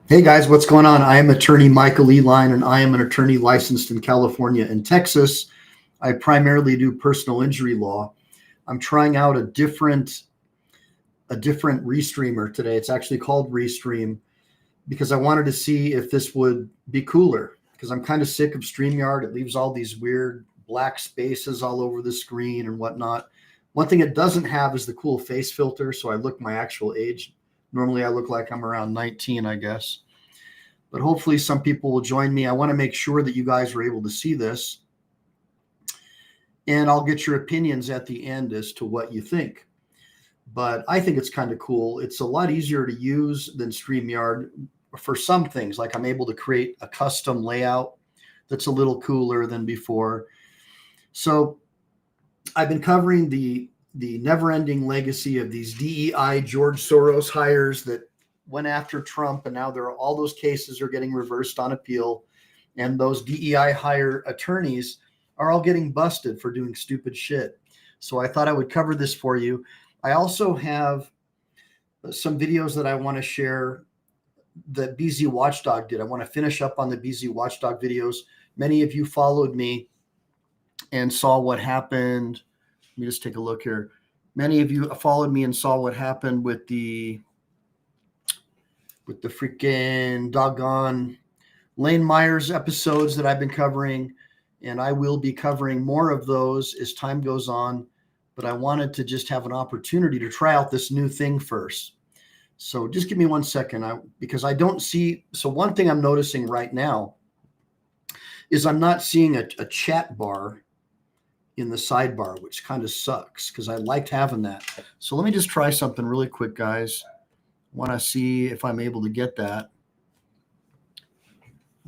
Hey guys, what's going on? I am attorney Michael Eline, and I am an attorney licensed in California and Texas. I primarily do personal injury law. I'm trying out a different restreamer today. It's actually called Restream because I wanted to see if this would be cooler because I'm kind of sick of StreamYard. It leaves all these weird black spaces all over the screen and whatnot. One thing it doesn't have is the cool face filter, so I look my actual age. Normally I look like I'm around 19, I guess. But hopefully some people will join me. I want to make sure that you guys are able to see this. And I'll get your opinions at the end as to what you think. But I think it's kind of cool. It's a lot easier to use than StreamYard for some things. Like I'm able to create a custom layout that's a little cooler than before. So I've been covering the never-ending legacy of these DEI George Soros hires that went after Trump, and now all those cases are getting reversed on appeal, and those DEI hire attorneys are all getting busted for doing stupid shit. So I thought I would cover this for you. I also have some videos that I want to share that BZ Watchdog did. I want to finish up on the BZ Watchdog videos. Many of you followed me and saw what happened. Let me just take a look here. Many of you followed me and saw what happened with the freaking doggone Lane Myers episodes that I've been covering, and I will be covering more of those as time goes on, but I wanted to just have an opportunity to try out this new thing first. So just give me 1 second, because I don't see, so one thing I'm noticing right now is I'm not seeing a chat bar in the sidebar, which kind of sucks because I liked having that. So let me just try something really quick, guys. Want to see if I'm able to get that.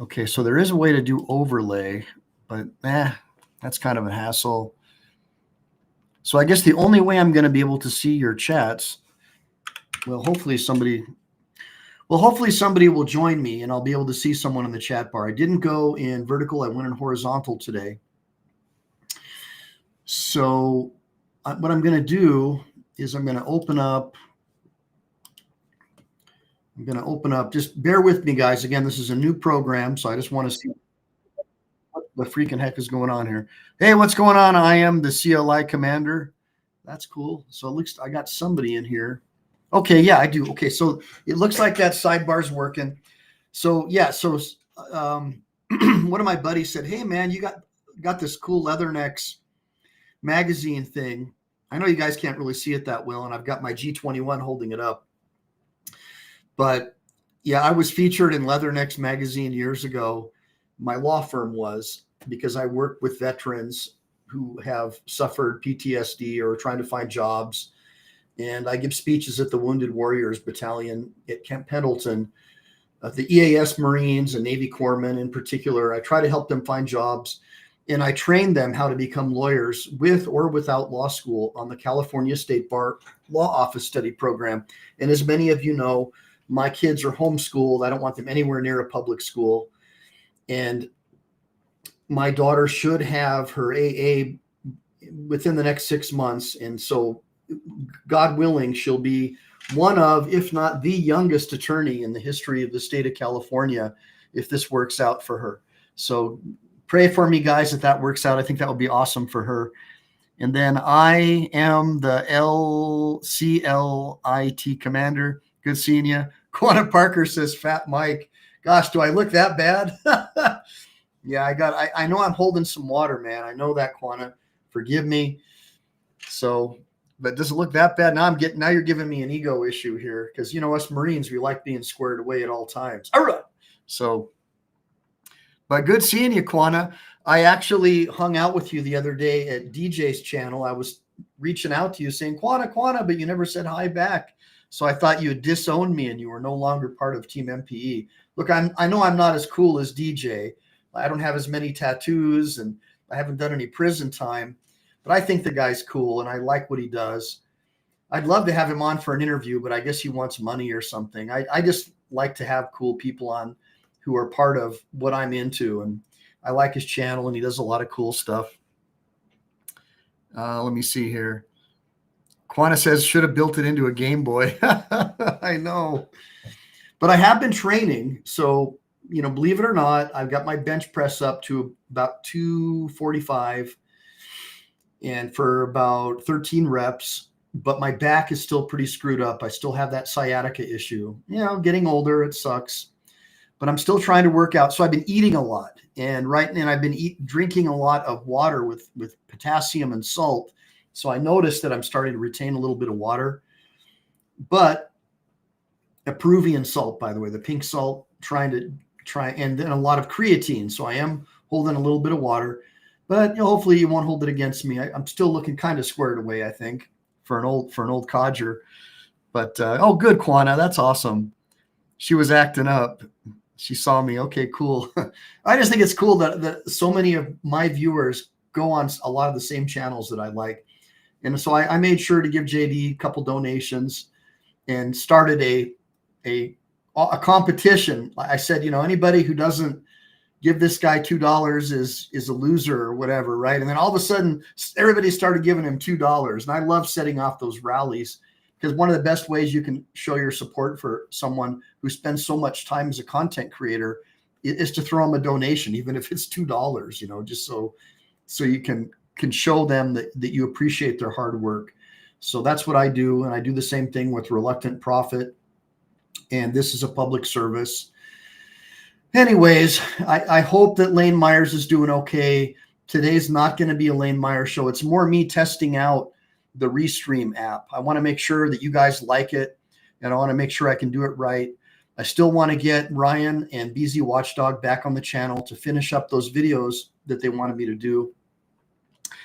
Okay, so there is a way to do overlay, but that's kind of a hassle. So I guess the only way I'm going to be able to see your chats, hopefully somebody will join me and I'll be able to see someone in the chat bar. I didn't go in vertical, I went in horizontal today. So what I'm going to do is I'm going to open up, just bear with me, guys. Again, this is a new program, so I just want to see what the freaking heck is going on here. Hey, what's going on? I am the CLI commander. That's cool. So at least I got somebody in here. Okay, yeah, I do. Okay, so it looks like that sidebar's working. So yeah, so one of my buddies said, hey man, you got this cool Leathernecks magazine thing. I know you guys can't really see it that well, and I've got my G21 holding it up. But yeah, I was featured in Leathernecks magazine years ago. My law firm was, because I work with veterans who have suffered PTSD or are trying to find jobs. And I give speeches at the Wounded Warriors Battalion at Camp Pendleton, the EAS Marines and Navy Corpsmen in particular. I try to help them find jobs. And I train them how to become lawyers with or without law school on the California State Bar Law Office Study Program. And as many of you know, my kids are homeschooled. I don't want them anywhere near a public school. And my daughter should have her AA within the next 6 months. And so, God willing, she'll be one of, if not the youngest attorney in the history of the state of California, if this works out for her. So pray for me, guys, if that works out. I think that would be awesome for her. And then I am the LCLIT commander. Good seeing you. Quanah Parker says, Fat Mike. Gosh, do I look that bad? Yeah, I know I'm holding some water, man. I know that, Quanah. Forgive me. So, but does it look that bad? Now you're giving me an ego issue here, because you know us Marines, we like being squared away at all times. All right. So, but good seeing you, Quanah. I actually hung out with you the other day at DJ's channel. I was reaching out to you saying, Quanah, but you never said hi back. So I thought you had disowned me and you were no longer part of Team MPE. Look, I know I'm not as cool as DJ. I don't have as many tattoos and I haven't done any prison time, but I think the guy's cool and I like what he does. I'd love to have him on for an interview, but I guess he wants money or something. I just like to have cool people on who are part of what I'm into, and I like his channel and he does a lot of cool stuff. Let me see here. Quanah says, should have built it into a Game Boy. I know. But I have been training. So, you know, believe it or not, I've got my bench press up to about 245 and for about 13 reps, but my back is still pretty screwed up. I still have that sciatica issue. You know, getting older, it sucks, but I'm still trying to work out. So I've been eating a lot, and I've been drinking a lot of water with potassium and salt. So I noticed that I'm starting to retain a little bit of water, but a Peruvian salt, by the way, the pink salt, and then a lot of creatine. So I am holding a little bit of water, but you know, hopefully you won't hold it against me. I'm still looking kind of squared away, I think, for an old codger. But oh, good, Quana, that's awesome. She was acting up. She saw me. Okay, cool. I just think it's cool that so many of my viewers go on a lot of the same channels that I like. And so I made sure to give JD a couple donations and started a competition. I said, you know, anybody who doesn't give this guy $2 is a loser or whatever, right? And then all of a sudden, everybody started giving him $2. And I love setting off those rallies, because one of the best ways you can show your support for someone who spends so much time as a content creator is to throw them a donation, even if it's $2, you know, just so you can show them that you appreciate their hard work. So that's what I do. And I do the same thing with Reluctant Profit. And this is a public service. Anyways, I hope that Lane Myers is doing okay. Today's not going to be a Lane Myers show. It's more me testing out the Restream app. I want to make sure that you guys like it, and I want to make sure I can do it right. I still want to get Ryan and BZ Watchdog back on the channel to finish up those videos that they wanted me to do.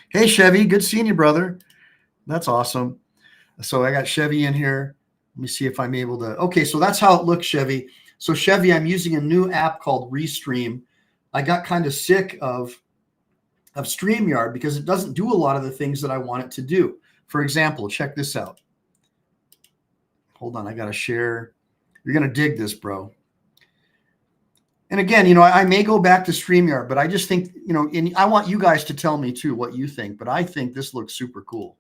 Hey, Chevy, good seeing you, brother. That's awesome. So I got Chevy in here. Let me see if I'm able to. Okay, so that's how it looks, Chevy. So Chevy, I'm using a new app called Restream. I got kind of sick of StreamYard because it doesn't do a lot of the things that I want it to do. For example, check this out. Hold on, I got to share. You're going to dig this, bro. And again, you know, I may go back to StreamYard, but I just think, you know, and I want you guys to tell me too what you think, but I think this looks super cool.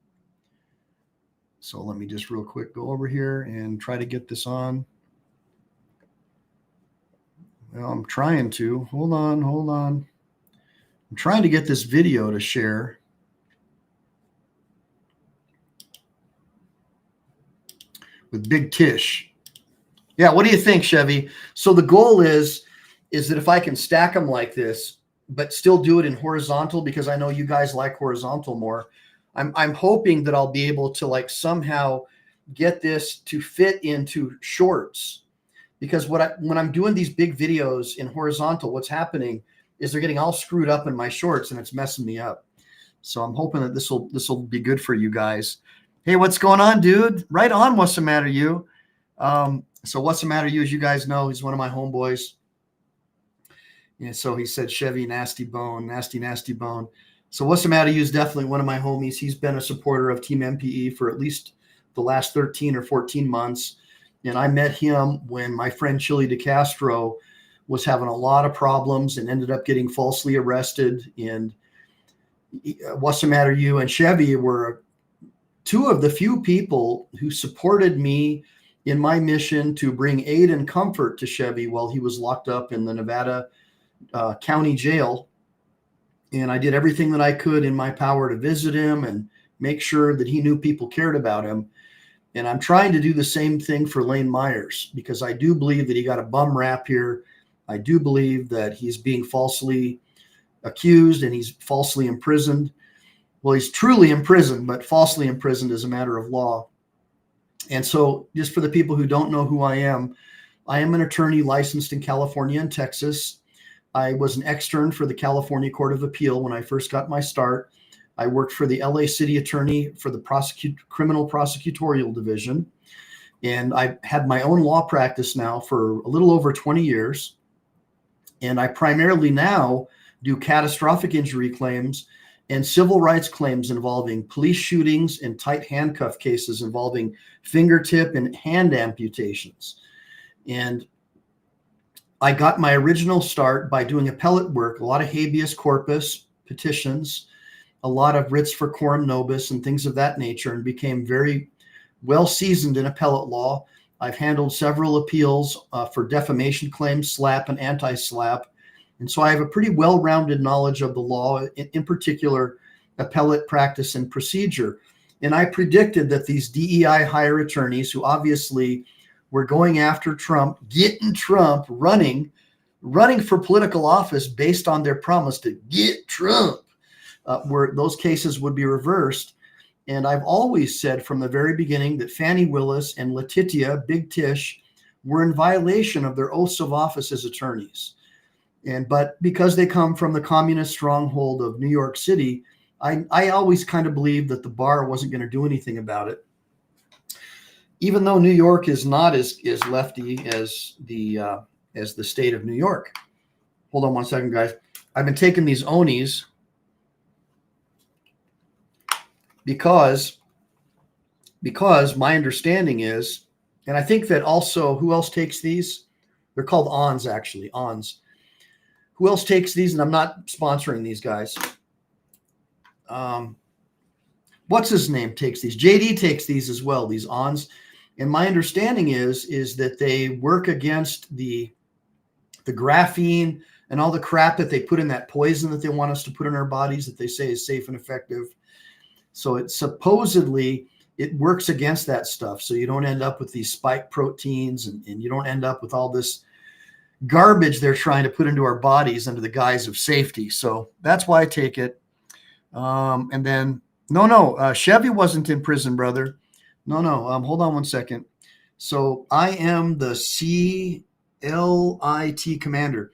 So let me just real quick go over here and try to get this on. Well, I'm trying to. Hold on. I'm trying to get this video to share. With Big Tish. Yeah, what do you think, Chevy? So the goal is that if I can stack them like this, but still do it in horizontal, because I know you guys like horizontal more, I'm hoping that I'll be able to like somehow get this to fit into shorts. Because when I'm doing these big videos in horizontal, what's happening is they're getting all screwed up in my shorts and it's messing me up. So I'm hoping that this will be good for you guys. Hey, what's going on, dude? Right on. What's the matter, you? So what's the matter, you? As you guys know, he's one of my homeboys. And so he said, Chevy, nasty bone, nasty bone. So what's the matter, you is definitely one of my homies. He's been a supporter of Team MPE for at least the last 13 or 14 months. And I met him when my friend Chili DeCastro was having a lot of problems and ended up getting falsely arrested. And what's the matter, you and Chevy were two of the few people who supported me in my mission to bring aid and comfort to Chevy while he was locked up in the Nevada County Jail. And I did everything that I could in my power to visit him and make sure that he knew people cared about him. And I'm trying to do the same thing for Lane Myers, because I do believe that he got a bum rap here. I do believe that he's being falsely accused and he's falsely imprisoned. Well, he's truly imprisoned, but falsely imprisoned is a matter of law. And so just for the people who don't know who I am an attorney licensed in California and Texas. I was an extern for the California Court of Appeal when I first got my start. I worked for the LA City Attorney for the Criminal Prosecutorial Division. And I had my own law practice now for a little over 20 years. And I primarily now do catastrophic injury claims and civil rights claims involving police shootings and tight handcuff cases involving fingertip and hand amputations. And I got my original start by doing appellate work, a lot of habeas corpus petitions, a lot of writs for coram nobis and things of that nature, and became very well seasoned in appellate law. I've handled several appeals for defamation claims, SLAPP and anti-SLAPP. And so I have a pretty well-rounded knowledge of the law, in particular, appellate practice and procedure. And I predicted that these DEI hire attorneys, who obviously were going after Trump, getting Trump, running for political office based on their promise to get Trump, where those cases would be reversed. And I've always said from the very beginning that Fani Willis and Letitia, Big Tish, were in violation of their oaths of office as attorneys. But because they come from the communist stronghold of New York City, I always kind of believed that the bar wasn't going to do anything about it. Even though New York is not as lefty as the state of New York. Hold on one second, guys. I've been taking these Onis because my understanding is, and I think that also, who else takes these? They're called ONS, actually, ONS. Who else takes these? And I'm not sponsoring these guys. What's his name takes these? JD takes these as well, these ONS. And my understanding is that they work against the graphene and all the crap that they put in that poison that they want us to put in our bodies that they say is safe and effective. So it supposedly it works against that stuff. So you don't end up with these spike proteins and you don't end up with all this garbage they're trying to put into our bodies under the guise of safety. So that's why I take it. And then, Chevy wasn't in prison, brother. Hold on one second. So I am the CLIT commander.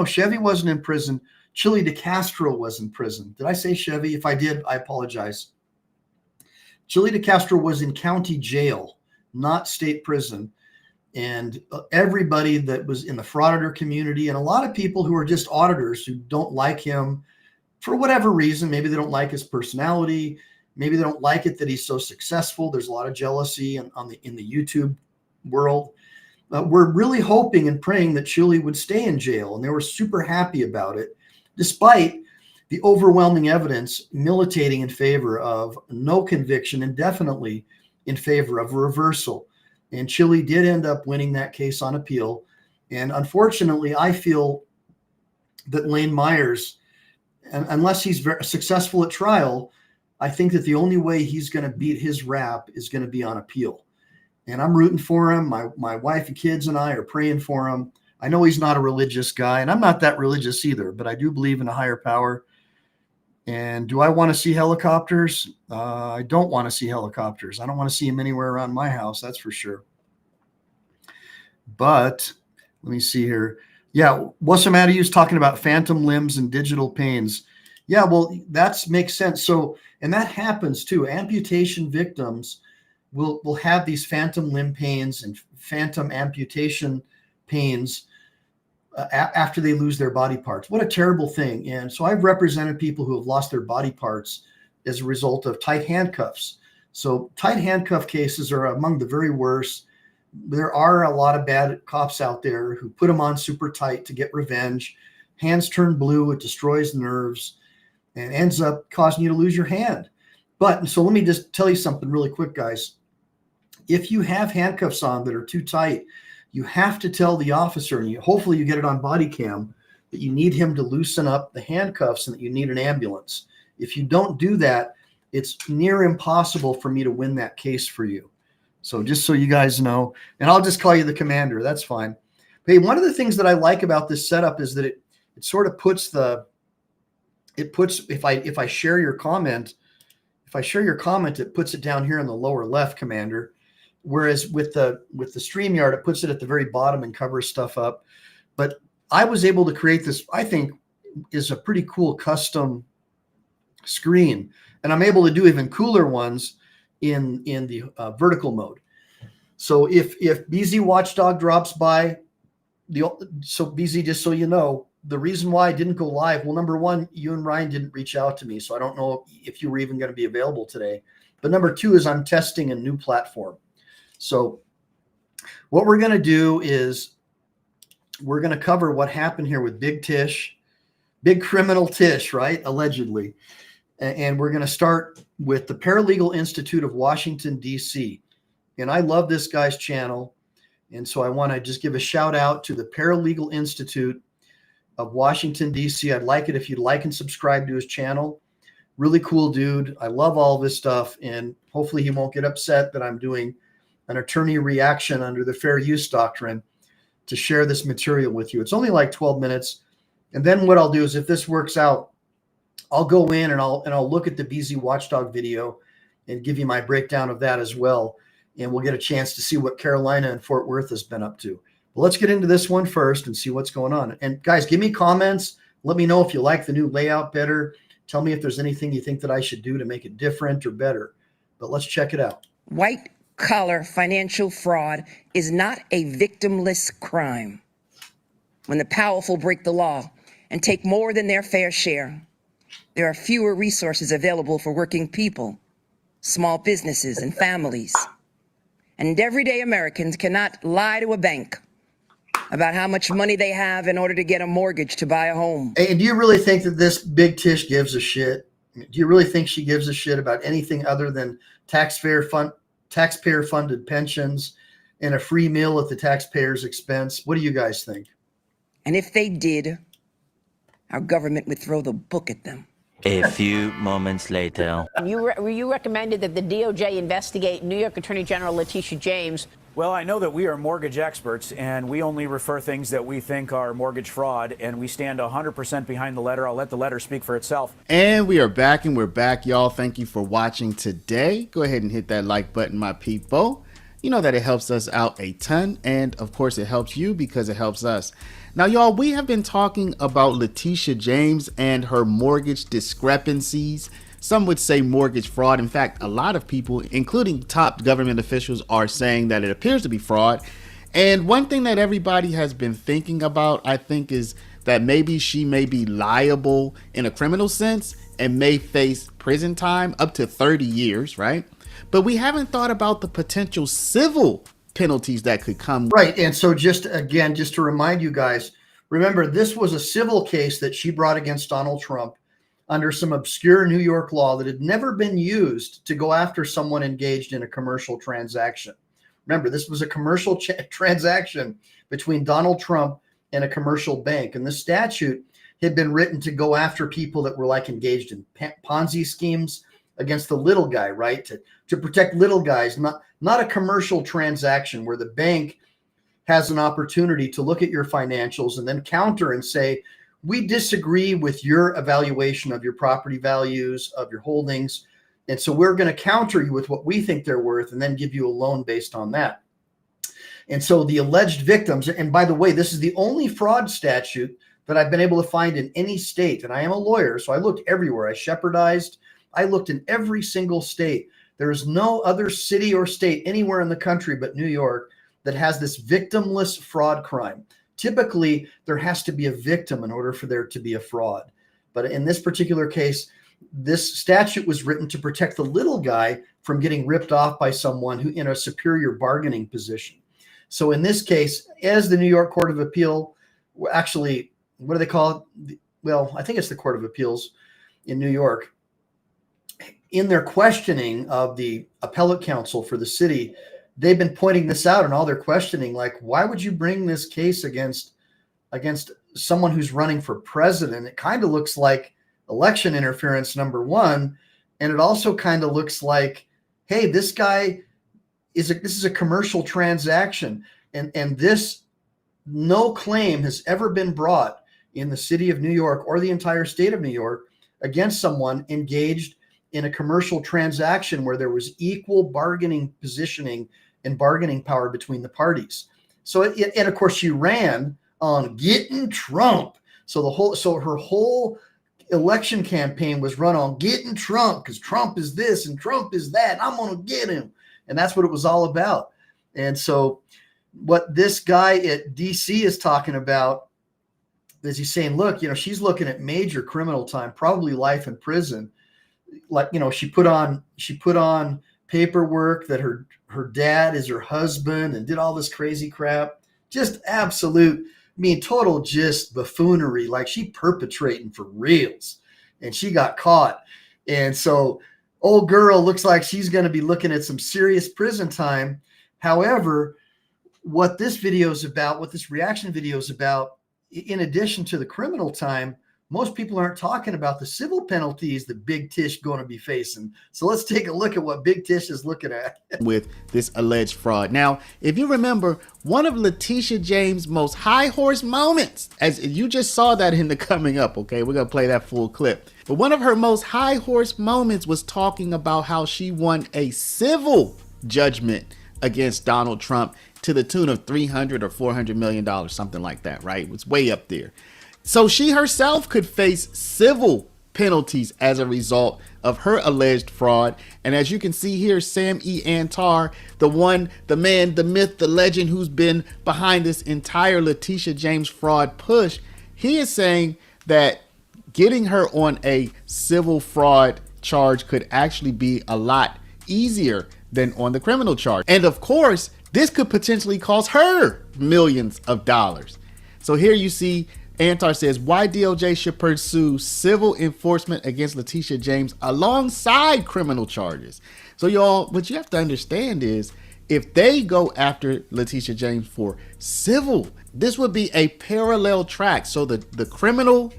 Chevy wasn't in prison. Chili DeCastro was in prison. Did I say Chevy? If I did, I apologize. Chili DeCastro was in county jail, not state prison. And everybody that was in the frauditor community and a lot of people who are just auditors who don't like him for whatever reason, maybe they don't like his personality. Maybe they don't like it that he's so successful. There's a lot of jealousy in the YouTube world. We're really hoping and praying that Chili would stay in jail. And they were super happy about it, despite the overwhelming evidence militating in favor of no conviction and definitely in favor of a reversal. And Chili did end up winning that case on appeal. And unfortunately, I feel that Lane Myers, unless he's very successful at trial, I think that the only way he's going to beat his rap is going to be on appeal. And I'm rooting for him. My wife and kids and I are praying for him. I know he's not a religious guy, and I'm not that religious either, but I do believe in a higher power. And do I want to see helicopters? I don't want to see helicopters. I don't want to see them anywhere around my house, that's for sure. But let me see here. Yeah, what's the matter? You was talking about phantom limbs and digital pains. Yeah, well, that makes sense. So, and that happens too. Amputation victims will have these phantom limb pains and phantom amputation pains after they lose their body parts. What a terrible thing. And so I've represented people who have lost their body parts as a result of tight handcuffs. So tight handcuff cases are among the very worst. There are a lot of bad cops out there who put them on super tight to get revenge. Hands turn blue, it destroys nerves and ends up causing you to lose your hand. But so let me just tell you something really quick, guys. If you have handcuffs on that are too tight, you have to tell the officer, and hopefully you get it on body cam, that you need him to loosen up the handcuffs and that you need an ambulance. If you don't do that, it's near impossible for me to win that case for you. So just so you guys know, and I'll just call you the commander. That's fine. Hey, one of the things that I like about this setup is that it sort of puts if I share your comment, it puts it down here in the lower left, Commander. Whereas with the StreamYard, it puts it at the very bottom and covers stuff up. But I was able to create this, I think, is a pretty cool custom screen. And I'm able to do even cooler ones in the vertical mode. So if BZ Watchdog drops by, so BZ, just so you know, the reason why I didn't go live, well, number one, you and Ryan didn't reach out to me, so I don't know if you were even going to be available today. But number two is I'm testing a new platform. So what we're going to do is we're going to cover what happened here with Big Tish, big criminal Tish, right? Allegedly. And we're going to start with the Paralegal Institute of Washington, D.C. And I love this guy's channel. And so I want to just give a shout out to the Paralegal Institute of Washington, D.C. I'd like it if you'd like and subscribe to his channel. Really cool dude. I love all this stuff, and hopefully he won't get upset that I'm doing an attorney reaction under the fair use doctrine to share this material with you. It's only like 12 minutes. And then what I'll do is, if this works out, I'll go in and I'll look at the BZ Watchdog video and give you my breakdown of that as well. And we'll get a chance to see what Carolina and Fort Worth has been up to. But let's get into this one first and see what's going on. And guys, give me comments. Let me know if you like the new layout better. Tell me if there's anything you think that I should do to make it different or better. But let's check it out. White-collar financial fraud is not a victimless crime. When the powerful break the law and take more than their fair share, there are fewer resources available for working people, small businesses, and families. And everyday Americans cannot lie to a bank about how much money they have in order to get a mortgage to buy a home. And do you really think that this big Tish gives a shit? Do you really think she gives a shit about anything other than taxpayer-funded pensions and a free meal at the taxpayer's expense? What do you guys think? And if they did, our government would throw the book at them. A few moments later. You recommended that the DOJ investigate New York Attorney General Letitia James. Well, I know that we are mortgage experts, and we only refer things that we think are mortgage fraud, and we stand 100% behind the letter. I'll let the letter speak for itself. And we are back, and we're back, y'all. Thank you for watching today. Go ahead and hit that like button, my people. You know that it helps us out a ton, and of course it helps you because it helps us. Now, y'all, we have been talking about Letitia James and her mortgage discrepancies. Some would say mortgage fraud. In fact, a lot of people, including top government officials, are saying that it appears to be fraud. And one thing that everybody has been thinking about, I think, is that maybe she may be liable in a criminal sense and may face prison time up to 30 years, right? But we haven't thought about the potential civil penalties that could come. Right. And so just to remind you guys, remember, this was a civil case that she brought against Donald Trump under some obscure New York law that had never been used to go after someone engaged in a commercial transaction. Remember, this was a commercial transaction between Donald Trump and a commercial bank. And the statute had been written to go after people that were like engaged in Ponzi schemes against the little guy, right? To protect little guys, not a commercial transaction where the bank has an opportunity to look at your financials and then counter and say, we disagree with your evaluation of your property values, of your holdings. And so we're going to counter you with what we think they're worth and then give you a loan based on that. And so the alleged victims, and by the way, this is the only fraud statute that I've been able to find in any state. And I am a lawyer, so I looked everywhere. I shepherdized. I looked in every single state. There is no other city or state anywhere in the country but New York that has this victimless fraud crime. Typically, there has to be a victim in order for there to be a fraud. But in this particular case, this statute was written to protect the little guy from getting ripped off by someone who in a superior bargaining position. So in this case, as the New York Court of Appeal, actually, what do they call it? Well, I think it's the Court of Appeals in New York. In their questioning of the appellate counsel for the city, they've been pointing this out in all their questioning, like, why would you bring this case against someone who's running for president? It kind of looks like election interference, number one. And it also kind of looks like, hey, this is a commercial transaction. And this, no claim has ever been brought in the city of New York or the entire state of New York against someone engaged in a commercial transaction where there was equal bargaining positioning and bargaining power between the parties. So, and of course, she ran on getting Trump. So her whole election campaign was run on getting Trump, because Trump is this and Trump is that. I'm going to get him. And that's what it was all about. And so what this guy at DC is talking about is he's saying, look, she's looking at major criminal time, probably life in prison. Like, she put on paperwork that her dad is her husband and did all this crazy crap. Just absolute, total just buffoonery. Like, she perpetrating for reals, and she got caught. And so old girl looks like she's going to be looking at some serious prison time. However, what this video is about, what this reaction video is about, in addition to the criminal time, most people aren't talking about the civil penalties that Big Tish going to be facing. So let's take a look at what Big Tish is looking at with this alleged fraud. Now, if you remember, one of Letitia James' most high horse moments, as you just saw that in the coming up, okay, we're going to play that full clip. But one of her most high horse moments was talking about how she won a civil judgment against Donald Trump to the tune of $300 or $400 million, something like that, right? It was way up there. So she herself could face civil penalties as a result of her alleged fraud. And as you can see here, Sam E. Antar, the man, the myth, the legend who's been behind this entire Letitia James fraud push, he is saying that getting her on a civil fraud charge could actually be a lot easier than on the criminal charge. And of course, this could potentially cost her millions of dollars. So here you see Antar says why DOJ should pursue civil enforcement against Letitia James alongside criminal charges. So y'all, what you have to understand is if they go after Letitia James for civil, this would be a parallel track. So the criminal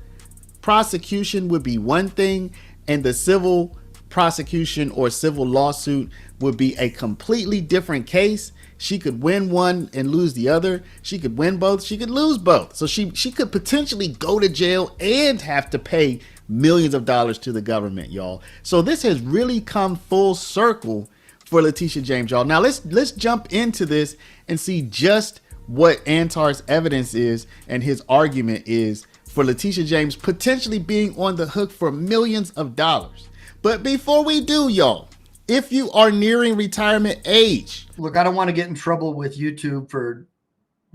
prosecution would be one thing and the civil prosecution or civil lawsuit would be a completely different case. She could win one and lose the other. She could win both. She could lose both. So she could potentially go to jail and have to pay millions of dollars to the government, y'all. So this has really come full circle for Letitia James, y'all. Now let's jump into this and see just what Antar's evidence is and his argument is for Letitia James potentially being on the hook for millions of dollars. But before we do, y'all, if you are nearing retirement age. Look, I don't want to get in trouble with YouTube for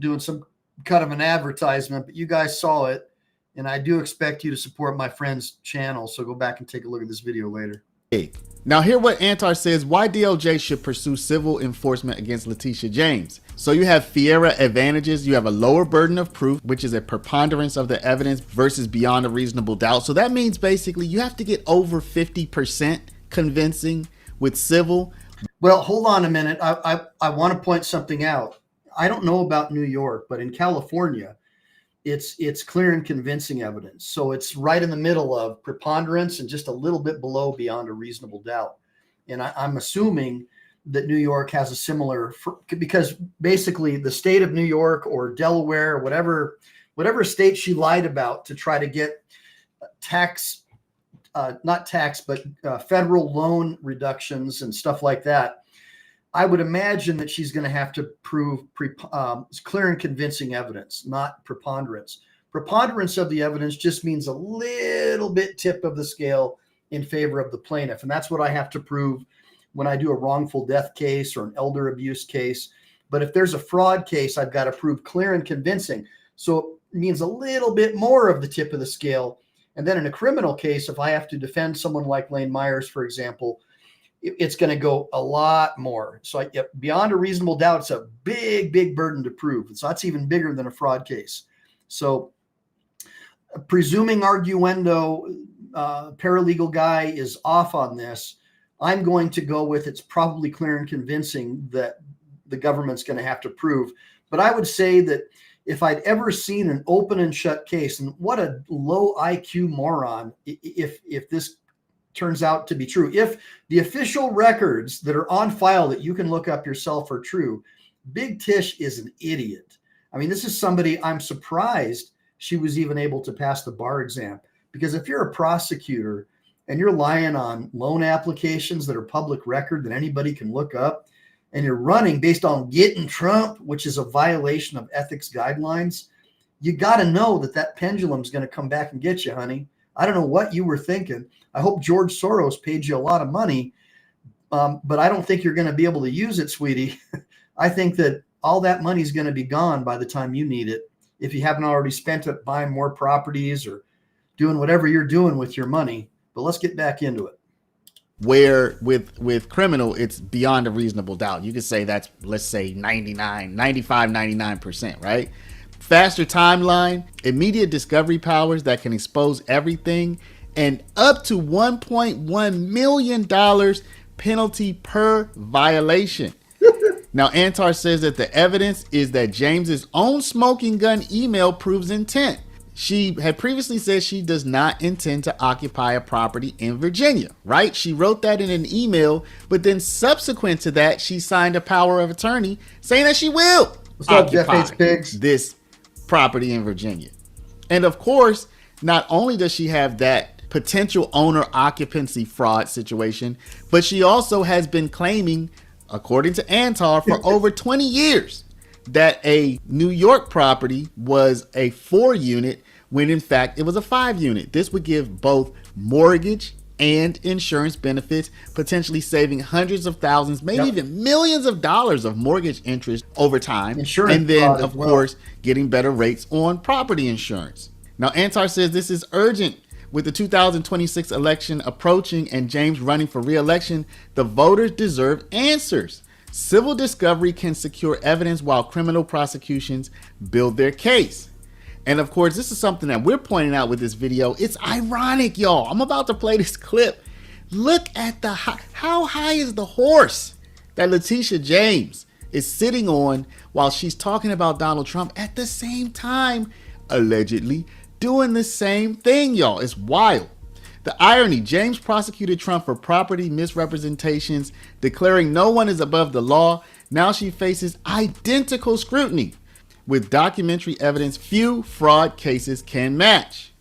doing some kind of an advertisement, but you guys saw it, and I do expect you to support my friend's channel. So go back and take a look at this video later. Now hear what Antar says why DOJ should pursue civil enforcement against Letitia James. So you have FIERA advantages. You have a lower burden of proof, which is a preponderance of the evidence versus beyond a reasonable doubt. So that means basically you have to get over 50% convincing with civil. Well, hold on a minute. I want to point something out. I don't know about New York, but in California, it's clear and convincing evidence. So it's right in the middle of preponderance and just a little bit below beyond a reasonable doubt. And I'm assuming that New York has a similar, because basically the state of New York or Delaware, or whatever state she lied about to try to get federal loan reductions and stuff like that. I would imagine that she's going to have to prove clear and convincing evidence, not preponderance. Preponderance of the evidence just means a little bit tip of the scale in favor of the plaintiff. And that's what I have to prove when I do a wrongful death case or an elder abuse case. But if there's a fraud case, I've got to prove clear and convincing. So it means a little bit more of the tip of the scale. And then in a criminal case, if I have to defend someone like Lane Myers, for example, it's going to go a lot more. So beyond a reasonable doubt, it's a big, big burden to prove. So that's even bigger than a fraud case. So presuming arguendo, paralegal guy is off on this, I'm going to go with it's probably clear and convincing that the government's going to have to prove. But I would say that if I'd ever seen an open and shut case, and what a low IQ moron, if this turns out to be true, if the official records that are on file that you can look up yourself are true, Big Tish is an idiot. I mean, this is somebody I'm surprised she was even able to pass the bar exam. Because if you're a prosecutor and you're lying on loan applications that are public record that anybody can look up, and you're running based on getting Trump, which is a violation of ethics guidelines, you got to know that pendulum's going to come back and get you, honey. I don't know what you were thinking. I hope George Soros paid you a lot of money, but I don't think you're going to be able to use it, sweetie. I think that all that money is going to be gone by the time you need it, if you haven't already spent it buying more properties or doing whatever you're doing with your money. But let's get back into it. Where with criminal, it's beyond a reasonable doubt. You could say that's, let's say 99%, right? Faster timeline, immediate discovery powers that can expose everything, and up to $1.1 million penalty per violation. Now, Antar says that the evidence is that James's own smoking gun email proves intent. She had previously said she does not intend to occupy a property in Virginia, right? She wrote that in an email, but then subsequent to that, she signed a power of attorney saying that she will occupy this property in Virginia. And of course, not only does she have that potential owner occupancy fraud situation, but she also has been claiming, according to Antar, for over 20 years that a New York property was a 4-unit when in fact it was a 5-unit. This would give both mortgage and insurance benefits, potentially saving hundreds of thousands, maybe even millions of dollars of mortgage interest over time. Insurance and then, of course, getting better rates on property insurance. Now, Antar says this is urgent. With the 2026 election approaching and James running for re-election, the voters deserve answers. Civil discovery can secure evidence while criminal prosecutions build their case. And of course, this is something that we're pointing out with this video. It's ironic, y'all. I'm about to play this clip. Look at how high is the horse that Letitia James is sitting on while she's talking about Donald Trump at the same time, allegedly doing the same thing, y'all. It's wild. The irony, James prosecuted Trump for property misrepresentations, declaring no one is above the law. Now she faces identical scrutiny. With documentary evidence, few fraud cases can match.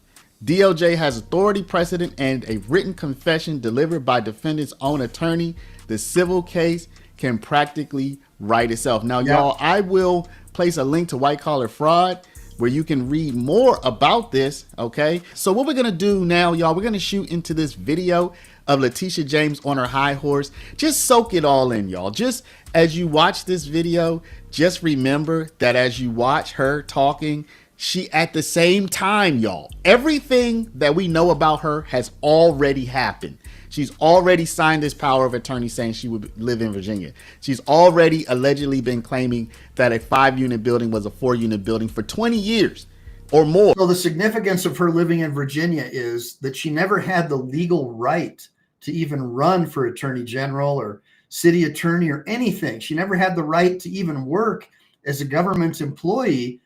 DOJ has authority precedent and a written confession delivered by defendant's own attorney. The civil case can practically write itself. Now, y'all, I will place a link to White Collar Fraud where you can read more about this, okay? So what we're gonna do now, y'all, we're gonna shoot into this video of Letitia James on her high horse. Just soak it all in, y'all. Just as you watch this video, just remember that as you watch her talking, she at the same time, y'all, everything that we know about her has already happened. She's already signed this power of attorney saying she would live in Virginia. She's already allegedly been claiming that a 5-unit building was a 4-unit building for 20 years or more. So the significance of her living in Virginia is that she never had the legal right to even run for attorney general or city attorney or anything. She never had the right to even work as a government employee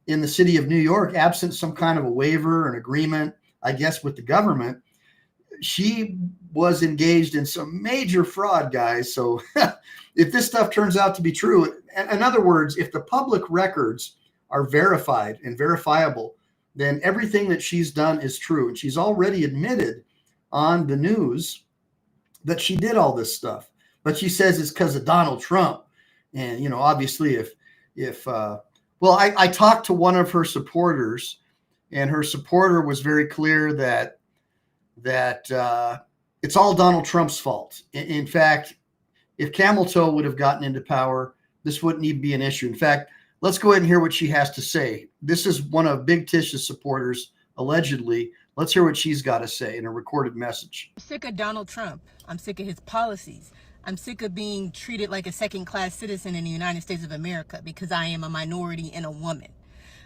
in the city of New York, absent some kind of a waiver, an agreement, I guess, with the government. She was engaged in some major fraud, guys. So if this stuff turns out to be true, in other words, if the public records are verified and verifiable, then everything that she's done is true. And she's already admitted on the news that she did all this stuff. But she says it's because of Donald Trump. And, you know, obviously I talked to one of her supporters, and her supporter was very clear that it's all Donald Trump's fault. In fact, if Camel Toe would have gotten into power, this wouldn't even be an issue. In fact, let's go ahead and hear what she has to say. This is one of Big Tish's supporters, allegedly. Let's hear what she's got to say in a recorded message. I'm sick of Donald Trump. I'm sick of his policies. I'm sick of being treated like a second-class citizen in the United States of America because I am a minority and a woman.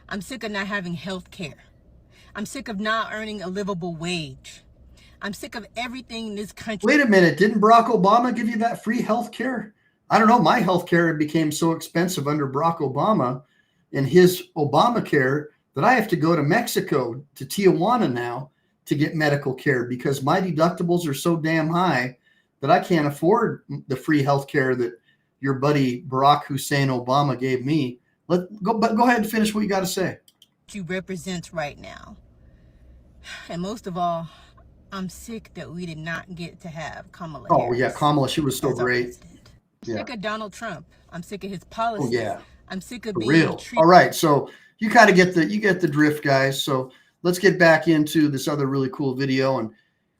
I'm sick of not having health care. I'm sick of not earning a livable wage. I'm sick of everything in this country. Wait a minute. Didn't Barack Obama give you that free health care? I don't know. My health care became so expensive under Barack Obama and his Obamacare that I have to go to Mexico, to Tijuana now, to get medical care because my deductibles are so damn high that I can't afford the free health care that your buddy Barack Hussein Obama gave me. Go ahead and finish what you got to say. You represent right now. And most of all, I'm sick that we did not get to have Kamala Harris. Oh, yeah, Kamala, she was so great. I'm sick of Donald Trump. I'm sick of his policies. Oh, yeah. I'm sick of For being real. treated. All right, so you kind of get the drift, guys. So let's get back into this other really cool video, and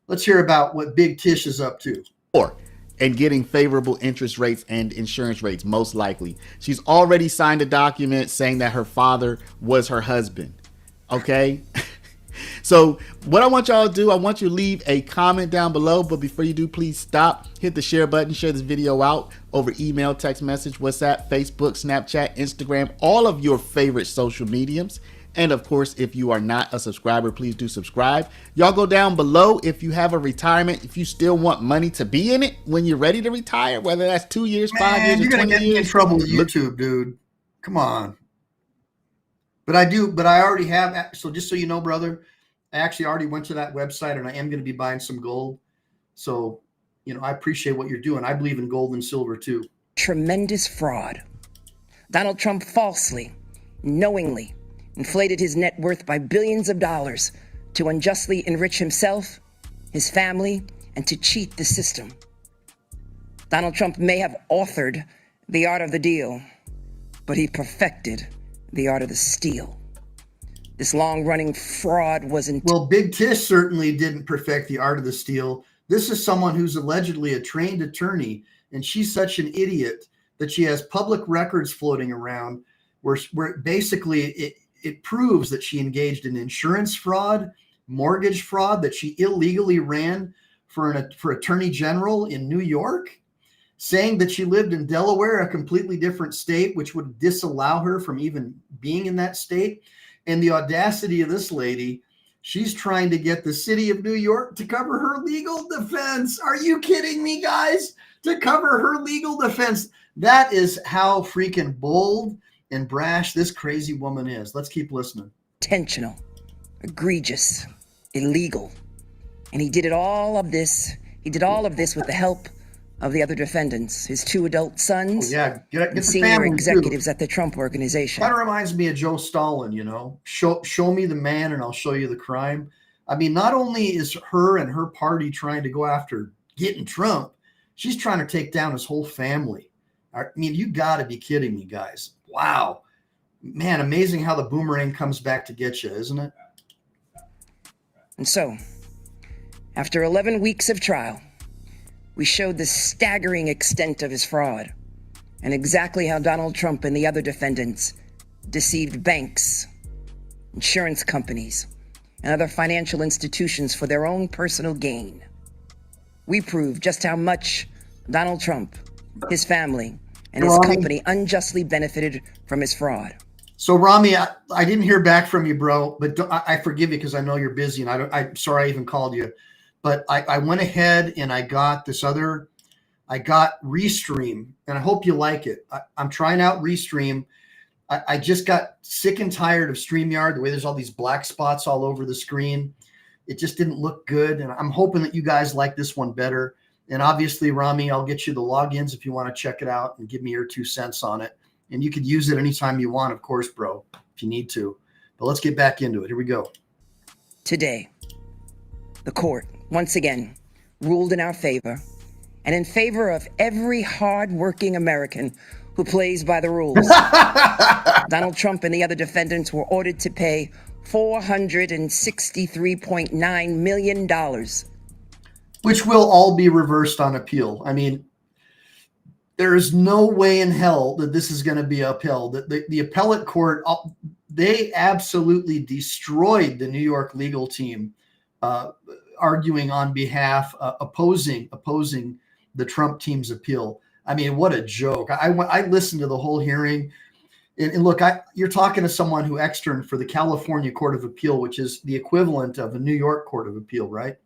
let's hear about what Big Tish is up to. And getting favorable interest rates and insurance rates, most likely. She's already signed a document saying that her father was her husband. Okay? So what I want y'all to do, I want you to leave a comment down below. But before you do, please stop, hit the share button, share this video out over email, text message, WhatsApp, Facebook, Snapchat, Instagram, all of your favorite social mediums. And of course, if you are not a subscriber, please do subscribe. Y'all go down below if you have a retirement, if you still want money to be in it when you're ready to retire, whether that's 2 years, 5 years, you're or 20 gonna get years. in trouble with YouTube, dude. Come on. But I already have. So just so you know, brother, I actually already went to that website and I am going to be buying some gold. So, I appreciate what you're doing. I believe in gold and silver too. Tremendous fraud. Donald Trump falsely, knowingly inflated his net worth by billions of dollars to unjustly enrich himself, his family, and to cheat the system. Donald Trump may have authored the art of the deal, but he perfected the art of the steal. This long-running fraud wasn't... Well, Big Tish certainly didn't perfect the art of the steal. This is someone who's allegedly a trained attorney, and she's such an idiot that she has public records floating around where basically it proves that she engaged in insurance fraud, mortgage fraud, that she illegally ran for attorney general in New York, saying that she lived in Delaware, a completely different state, which would disallow her from even being in that state. And the audacity of this lady, she's trying to get the city of New York to cover her legal defense. Are you kidding me, guys? To cover her legal defense. That is how freaking bold and brash this crazy woman is. Let's keep listening. Intentional, egregious, illegal. And he did all of this with the help of the other defendants, his 2 adult sons, get and the senior family executives too. at the Trump Organization. Kind of reminds me of Joe Stalin, show me the man and I'll show you the crime. I mean, not only is her and her party trying to go after getting Trump, she's trying to take down his whole family. I mean, you got to be kidding me, guys. Wow. Man, amazing how the boomerang comes back to get you, isn't it? And so, after 11 weeks of trial, we showed the staggering extent of his fraud and exactly how Donald Trump and the other defendants deceived banks, insurance companies, and other financial institutions for their own personal gain. We proved just how much Donald Trump, his family, and his company unjustly benefited from his fraud. So, Rami, I didn't hear back from you, bro, but I forgive you because I know you're busy, and I'm sorry I even called you. But I went ahead and I got Restream, and I hope you like it. I'm trying out Restream. I just got sick and tired of StreamYard, the way there's all these black spots all over the screen. It just didn't look good, and I'm hoping that you guys like this one better. And obviously, Rami, I'll get you the logins if you want to check it out and give me your 2 cents on it. And you could use it anytime you want, of course, bro, if you need to. But let's get back into it. Here we go. Today, the court, once again, ruled in our favor and in favor of every hard-working American who plays by the rules. Donald Trump and the other defendants were ordered to pay $463.9 million. Which will all be reversed on appeal. I mean, there is no way in hell that this is going to be upheld. The appellate court, they absolutely destroyed the New York legal team, arguing on behalf, opposing the Trump team's appeal. I mean, what a joke. I listened to the whole hearing. And look, you're talking to someone who externed for the California Court of Appeal, which is the equivalent of a New York Court of Appeal, right?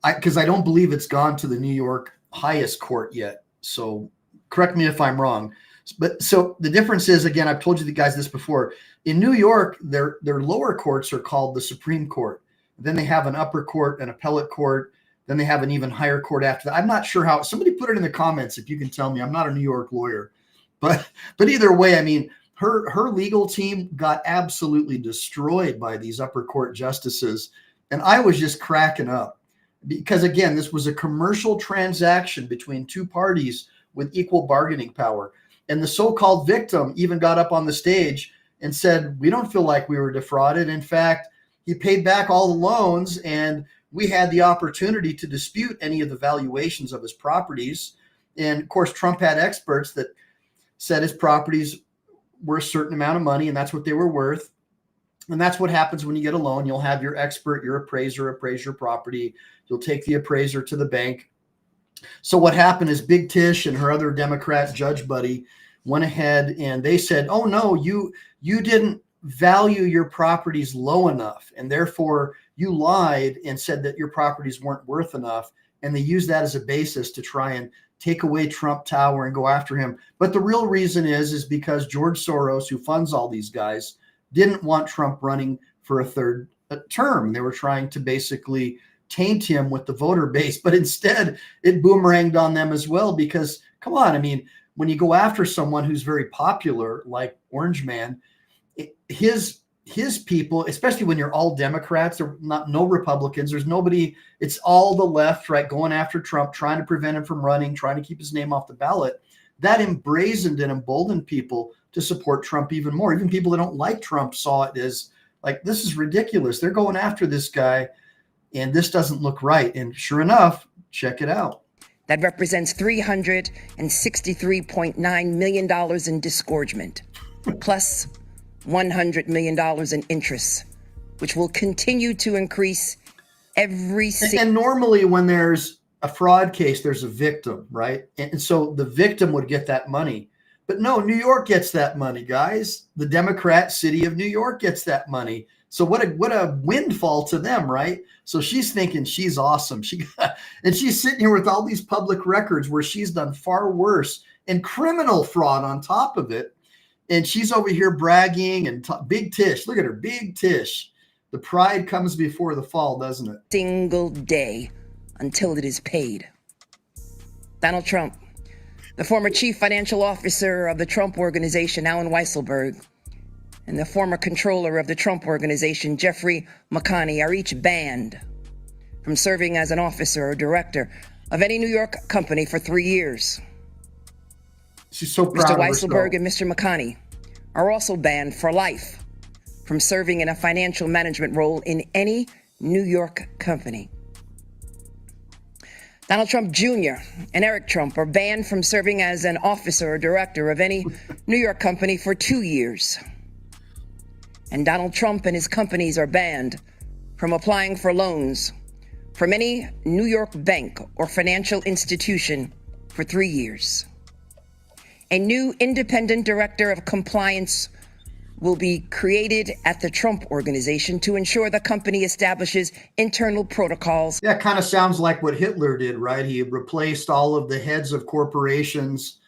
Because I don't believe it's gone to the New York highest court yet. So correct me if I'm wrong. But so the difference is, again, I've told you guys this before. In New York, their lower courts are called the Supreme Court. Then they have an upper court, an appellate court. Then they have an even higher court after that. I'm not sure how. Somebody put it in the comments if you can tell me. I'm not a New York lawyer. But either way, I mean, her legal team got absolutely destroyed by these upper court justices. And I was just cracking up. Because, again, this was a commercial transaction between 2 parties with equal bargaining power. And the so-called victim even got up on the stage and said, we don't feel like we were defrauded. In fact, he paid back all the loans, and we had the opportunity to dispute any of the valuations of his properties. And, of course, Trump had experts that said his properties were a certain amount of money, and that's what they were worth. And that's what happens when you get a loan. You'll have your expert, your appraiser, appraise your property. You'll take the appraiser to the bank. So what happened is Big Tish and her other Democrat judge buddy went ahead and they said, oh no, you didn't value your properties low enough, and therefore you lied and said that your properties weren't worth enough. And they used that as a basis to try and take away Trump Tower and go after him. But the real reason is because George Soros, who funds all these guys, didn't want Trump running for a third term. They were trying to basically taint him with the voter base, but instead it boomeranged on them as well, because come on, I mean, when you go after someone who's very popular like Orange Man, his people, especially when you're all Democrats, there are no Republicans, there's nobody, it's all the left, right, going after Trump, trying to prevent him from running, trying to keep his name off the ballot. That embrazened and emboldened people to support Trump even more. Even people that don't like Trump saw it as like, this is ridiculous. They're going after this guy, and this doesn't look right. And sure enough, check it out. That represents $363.9 million in disgorgement, plus $100 million in interest, which will continue to increase every single. And normally when there's a fraud case, there's a victim, right? And so the victim would get that money. But no, New York gets that money, guys. The Democrat city of New York gets that money. So what a windfall to them, right? So she's thinking she's awesome. And she's sitting here with all these public records where she's done far worse and criminal fraud on top of it. And she's over here bragging and big Tish. Look at her, big Tish. The pride comes before the fall, doesn't it? Single day until it is paid. Donald Trump, the former chief financial officer of the Trump Organization, Alan Weisselberg, and the former controller of the Trump Organization, Jeffrey McConney, are each banned from serving as an officer or director of any New York company for 3 years. She's so proud Mr. of herself. Weisselberg and Mr. McConney are also banned for life from serving in a financial management role in any New York company. Donald Trump Jr. and Eric Trump are banned from serving as an officer or director of any New York company for 2 years. And Donald Trump and his companies are banned from applying for loans from any New York bank or financial institution for 3 years. A new independent director of compliance will be created at the Trump Organization to ensure the company establishes internal protocols. Yeah, it kind of sounds like what Hitler did, right? He replaced all of the heads of corporations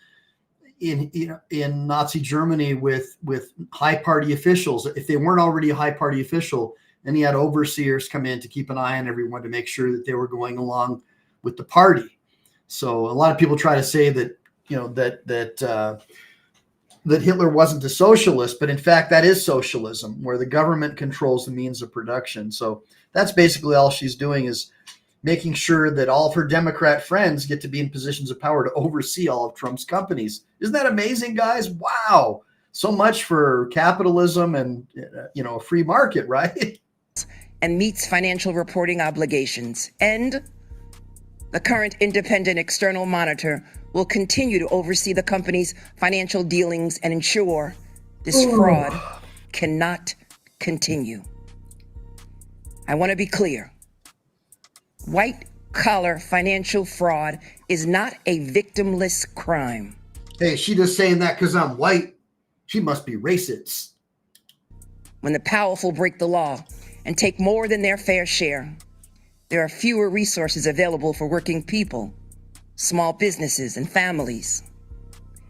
in Nazi Germany with high party officials. If they weren't already a high party official, then he had overseers come in to keep an eye on everyone to make sure that they were going along with the party. So a lot of people try to say that, that Hitler wasn't a socialist, but in fact, that is socialism, where the government controls the means of production. So that's basically all she's doing, is making sure that all of her Democrat friends get to be in positions of power to oversee all of Trump's companies. Isn't that amazing, guys? Wow. So much for capitalism and, a free market, right? And meets financial reporting obligations. And the current independent external monitor will continue to oversee the company's financial dealings and ensure this fraud cannot continue. I want to be clear. White-collar financial fraud is not a victimless crime. Hey, she just saying that because I'm white. She must be racist. When the powerful break the law and take more than their fair share, there are fewer resources available for working people, small businesses, and families.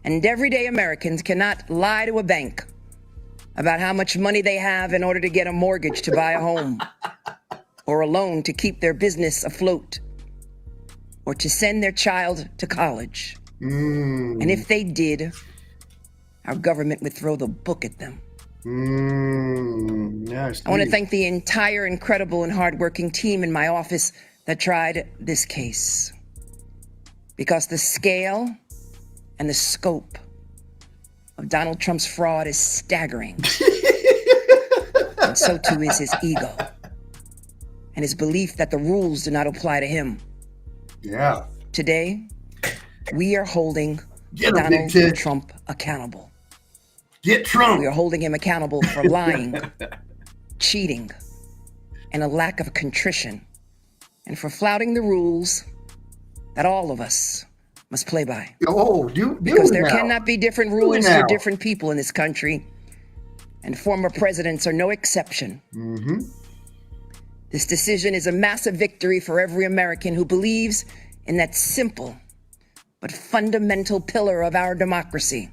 And everyday Americans cannot lie to a bank about how much money they have in order to get a mortgage to buy a home, or a loan to keep their business afloat, or to send their child to college. And if they did, our government would throw the book at them. Yes, I want to thank the entire incredible and hardworking team in my office that tried this case, because the scale and the scope of Donald Trump's fraud is staggering. And so too is his ego and his belief that the rules do not apply to him. Yeah. Today, we are holding Donald Trump accountable. Get Trump. We are holding him accountable for lying, cheating, and a lack of contrition, and for flouting the rules that all of us must play by. Oh, do Because it there now. cannot be different Do it rules for now. different people in this country, and former presidents are no exception. This decision is a massive victory for every American who believes in that simple but fundamental pillar of our democracy.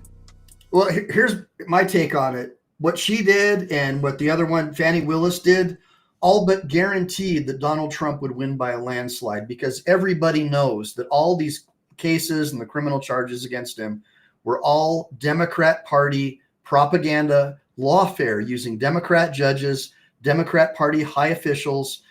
Well, here's my take on it. What she did and what the other one, Fani Willis, did, all but guaranteed that Donald Trump would win by a landslide, because everybody knows that all these cases and the criminal charges against him were all Democrat Party propaganda lawfare, using Democrat judges, Democrat Party high officials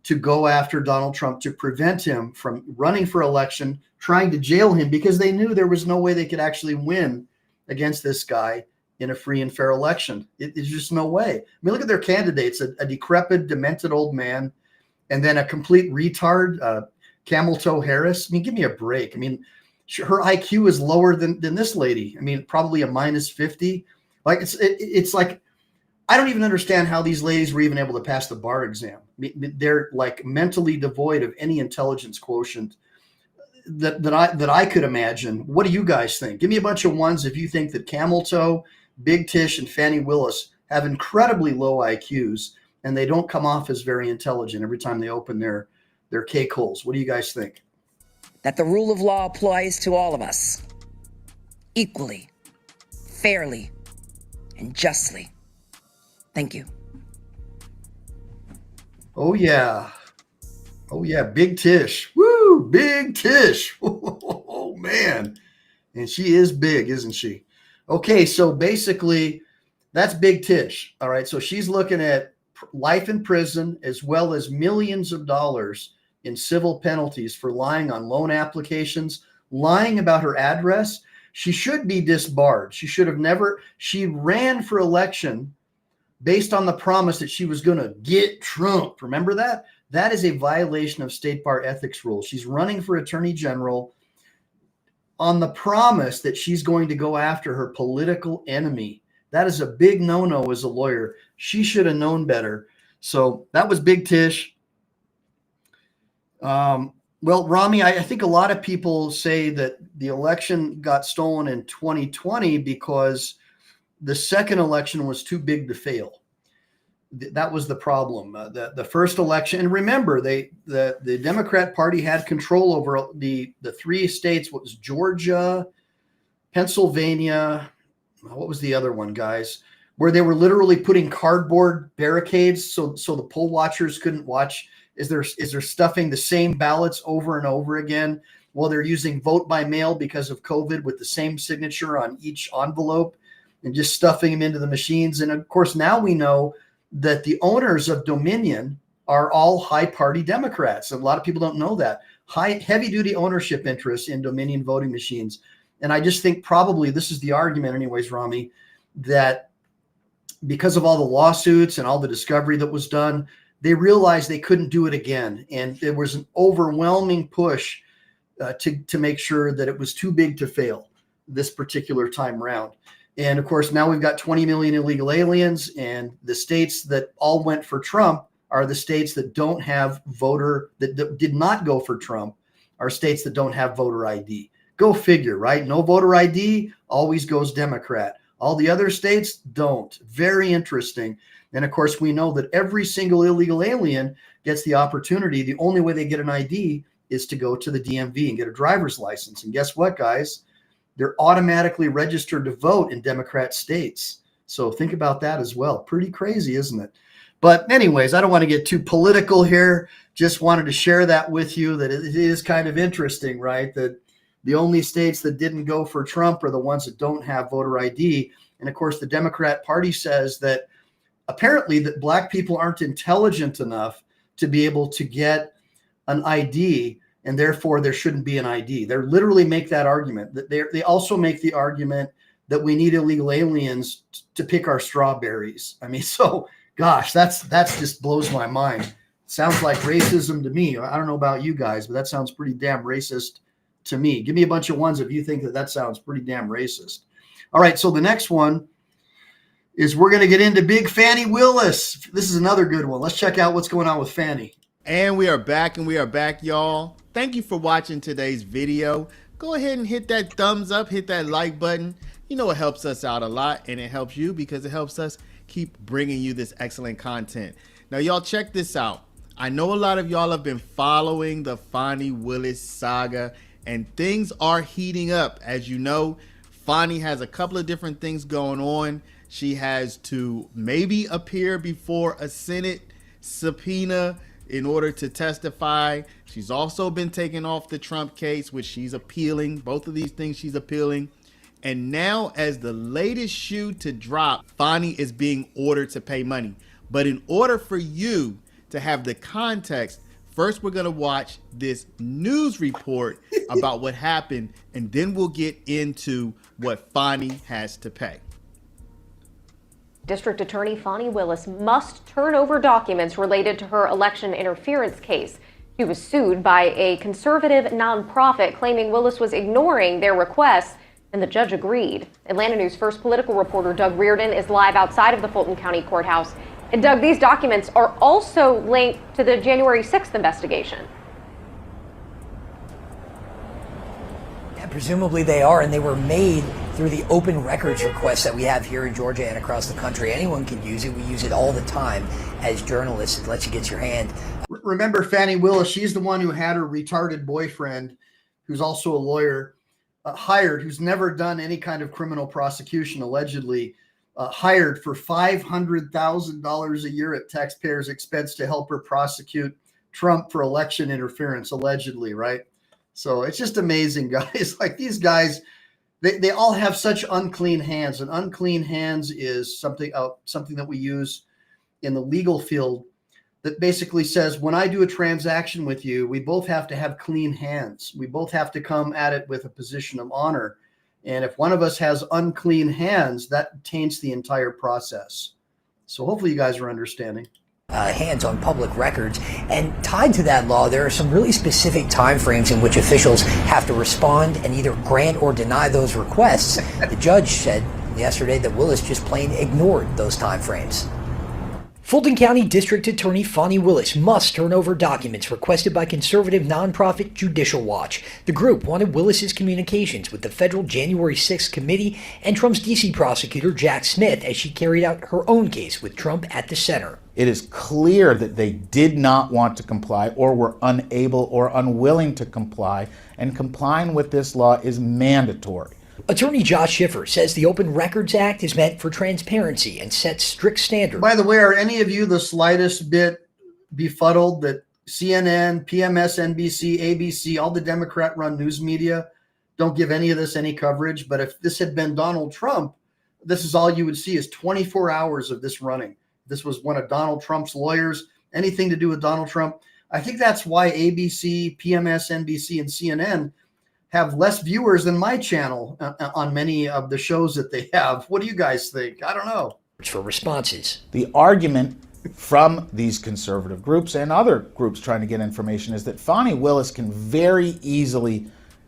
to go after Donald Trump, to prevent him from running for election, trying to jail him, because they knew there was no way they could actually win against this guy in a free and fair election. There's just no way. I mean, look at their candidates, a decrepit, demented old man, and then a complete retard, Camel Toe Harris. I mean, give me a break. I mean, her IQ is lower than this lady. I mean, probably a -50. Like, it's like, I don't even understand how these ladies were even able to pass the bar exam. I mean, they're like mentally devoid of any intelligence quotient that I could imagine. What do you guys think? Give me a bunch of ones if you think that Camel Toe, Big Tish, and Fani Willis have incredibly low IQs and they don't come off as very intelligent every time they open their cake holes. What do you guys think? That the rule of law applies to all of us, equally, fairly, and justly. Thank you. Oh, yeah. Oh, yeah. Big Tish. Woo! Big Tish. Oh, man. And she is big, isn't she? Okay, so basically, that's Big Tish. All right, so she's looking at life in prison as well as millions of dollars in civil penalties for lying on loan applications, lying about her address. She should be disbarred. She should have never. She ran for election based on the promise that she was going to get Trump. Remember that? That is a violation of state bar ethics rules. She's running for attorney general on the promise that she's going to go after her political enemy. That is a big no-no as a lawyer. She should have known better. So that was Big Tish. Well, Rami, I think a lot of people say that the election got stolen in 2020 because the second election was too big to fail. That was the problem. The first election, and remember, the Democrat Party had control over the three states. What was Georgia, Pennsylvania? What was the other one, guys? Where they were literally putting cardboard barricades so the poll watchers couldn't watch. Is there stuffing the same ballots over and over again? Well, they're using vote by mail because of COVID with the same signature on each envelope and just stuffing them into the machines. And of course, now we know that the owners of Dominion are all high party Democrats. A lot of people don't know that. Heavy duty ownership interests in Dominion voting machines. And I just think probably this is the argument anyways, Rami, that because of all the lawsuits and all the discovery that was done, they realized they couldn't do it again. And there was an overwhelming push to make sure that it was too big to fail this particular time around. And of course, now we've got 20 million illegal aliens, and the states that all went for Trump are the states that don't have that did not go for Trump are states that don't have voter ID. Go figure, right? No voter ID always goes Democrat. All the other states don't. Very interesting. And of course, we know that every single illegal alien gets the opportunity. The only way they get an ID is to go to the DMV and get a driver's license. And guess what, guys? They're automatically registered to vote in Democrat states. So think about that as well. Pretty crazy, isn't it? But anyways, I don't want to get too political here. Just wanted to share that with you, that it is kind of interesting, right? That the only states that didn't go for Trump are the ones that don't have voter ID. And of course, the Democrat Party says that apparently that black people aren't intelligent enough to be able to get an ID, and therefore there shouldn't be an ID. They literally make that argument. They also make the argument that we need illegal aliens to pick our strawberries. I mean, so gosh, that's just blows my mind. Sounds like racism to me. I don't know about you guys, but that sounds pretty damn racist to me. Give me a bunch of ones if you think that sounds pretty damn racist. All right, so the next one is we're going to get into Big Fani Willis. This is another good one. Let's check out what's going on with Fani. And we are back, y'all. Thank you for watching today's video. go ahead and hit that thumbs up, hit that like button. You know, it helps us out a lot, and it helps you because it helps us keep bringing you this excellent content. Now, y'all, check this out. I know a lot of y'all have been following the Fani Willis saga, and things are heating up. As you know, Fani has a couple of different things going on. She has to maybe appear before a Senate subpoena in order to testify. She's also been taken off the Trump case, which she's appealing. Both of these things she's appealing. And now, as the latest shoe to drop, Fani is being ordered to pay money. But in order for you to have the context, first we're going to watch this news report about what happened, and then we'll get into what Fani has to pay. District Attorney Fani Willis must turn over documents related to her election interference case. She was sued by a conservative nonprofit claiming Willis was ignoring their requests, and the judge agreed. Atlanta News First political reporter Doug Reardon is live outside of the Fulton County Courthouse. And Doug, these documents are also linked to the January 6th investigation. Yeah, presumably they are, and they were made through the open records requests that we have here in Georgia and across the country. Anyone can use it. We use it all the time as journalists. It lets you get your hand. Remember Fani Willis? She's the one who had her retarded boyfriend, who's also a lawyer, hired, who's never done any kind of criminal prosecution, allegedly, hired for $500,000 a year at taxpayers' expense to help her prosecute Trump for election interference, allegedly, right? So it's just amazing, guys. Like, these guys, they all have such unclean hands, and unclean hands is something that we use in the legal field that basically says, when I do a transaction with you, we both have to have clean hands. We both have to come at it with a position of honor. And if one of us has unclean hands, that taints the entire process. So hopefully you guys are understanding. Hands on public records. And tied to that law, there are some really specific timeframes in which officials have to respond and either grant or deny those requests. The judge said yesterday that Willis just plain ignored those timeframes. Fulton County District Attorney Fani Willis must turn over documents requested by conservative nonprofit Judicial Watch. The group wanted Willis's communications with the federal January 6th committee and Trump's D.C. prosecutor Jack Smith as she carried out her own case with Trump at the center. It is clear that they did not want to comply or were unable or unwilling to comply, and complying with this law is mandatory. Attorney Josh Schiffer says the Open Records Act is meant for transparency and sets strict standards. By the way, are any of you the slightest bit befuddled that CNN, PMS, NBC, ABC, all the Democrat-run news media don't give any of this any coverage? But if this had been Donald Trump, this is all you would see is 24 hours of this running. This was one of Donald Trump's lawyers, anything to do with Donald Trump. I think that's why ABC, PMS, NBC, and CNN have less viewers than my channel on many of the shows that they have. What do you guys think? I don't know. For responses. The argument from these conservative groups and other groups trying to get information is that Fani Willis can very easily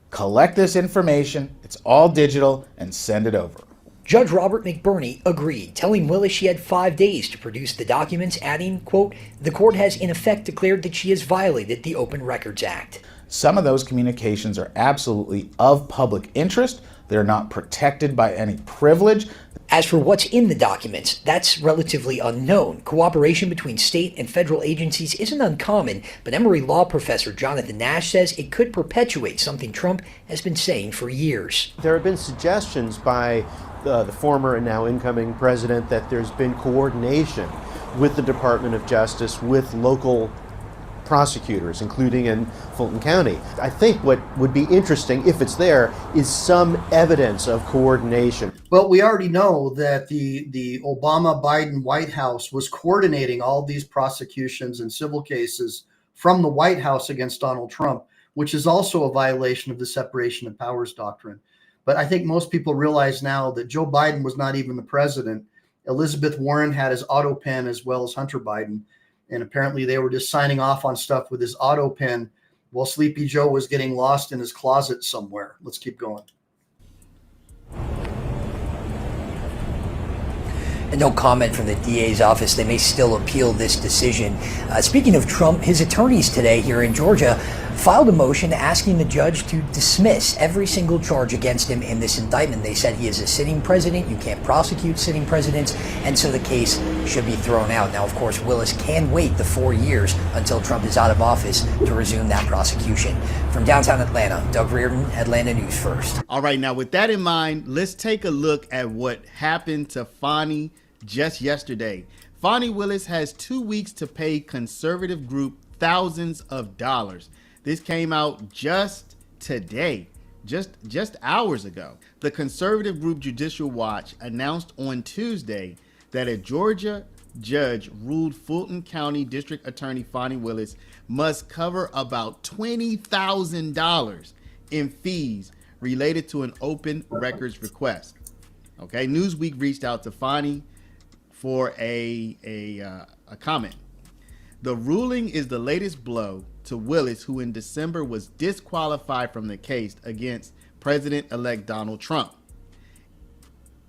collect this information, it's all digital, and send it over. Judge Robert McBurney agreed, telling Willis she had 5 days to produce the documents, adding, quote, "The court has in effect declared that she has violated the Open Records Act." Some of those communications are absolutely of public interest. They're not protected by any privilege. As for what's in the documents, that's relatively unknown. Cooperation between state and federal agencies isn't uncommon, but Emory law professor Jonathan Nash says it could perpetuate something Trump has been saying for years. There have been suggestions by the former and now incoming president that there's been coordination with the Department of Justice, with local prosecutors, including in Fulton County. I think what would be interesting, if it's there, is some evidence of coordination. Well, we already know that the Obama-Biden White House was coordinating all these prosecutions and civil cases from the White House against Donald Trump, which is also a violation of the separation of powers doctrine. But I think most people realize now that Joe Biden was not even the president. Elizabeth Warren had his auto pen as well as Hunter Biden. And apparently they were just signing off on stuff with his auto pen while Sleepy Joe was getting lost in his closet somewhere. Let's keep going. And no comment from the DA's office. They may still appeal this decision. Speaking of Trump, his attorneys today here in Georgia filed a motion asking the judge to dismiss every single charge against him in this indictment. They said he is a sitting president, you can't prosecute sitting presidents, and so the case should be thrown out. Now, of course, Willis can wait the 4 years until Trump is out of office to resume that prosecution. From downtown Atlanta, Doug Reardon, Atlanta News First. All right, now with that in mind, let's take a look at what happened to Fani just yesterday. Fani Willis has 2 weeks to pay conservative group thousands of dollars. This came out just today, just hours ago. The conservative group Judicial Watch announced on Tuesday that a Georgia judge ruled Fulton County District Attorney Fani Willis must cover about $20,000 in fees related to an open records request. Okay, Newsweek reached out to Fani for a comment. The ruling is the latest blow to Willis, who in December was disqualified from the case against President-elect Donald Trump.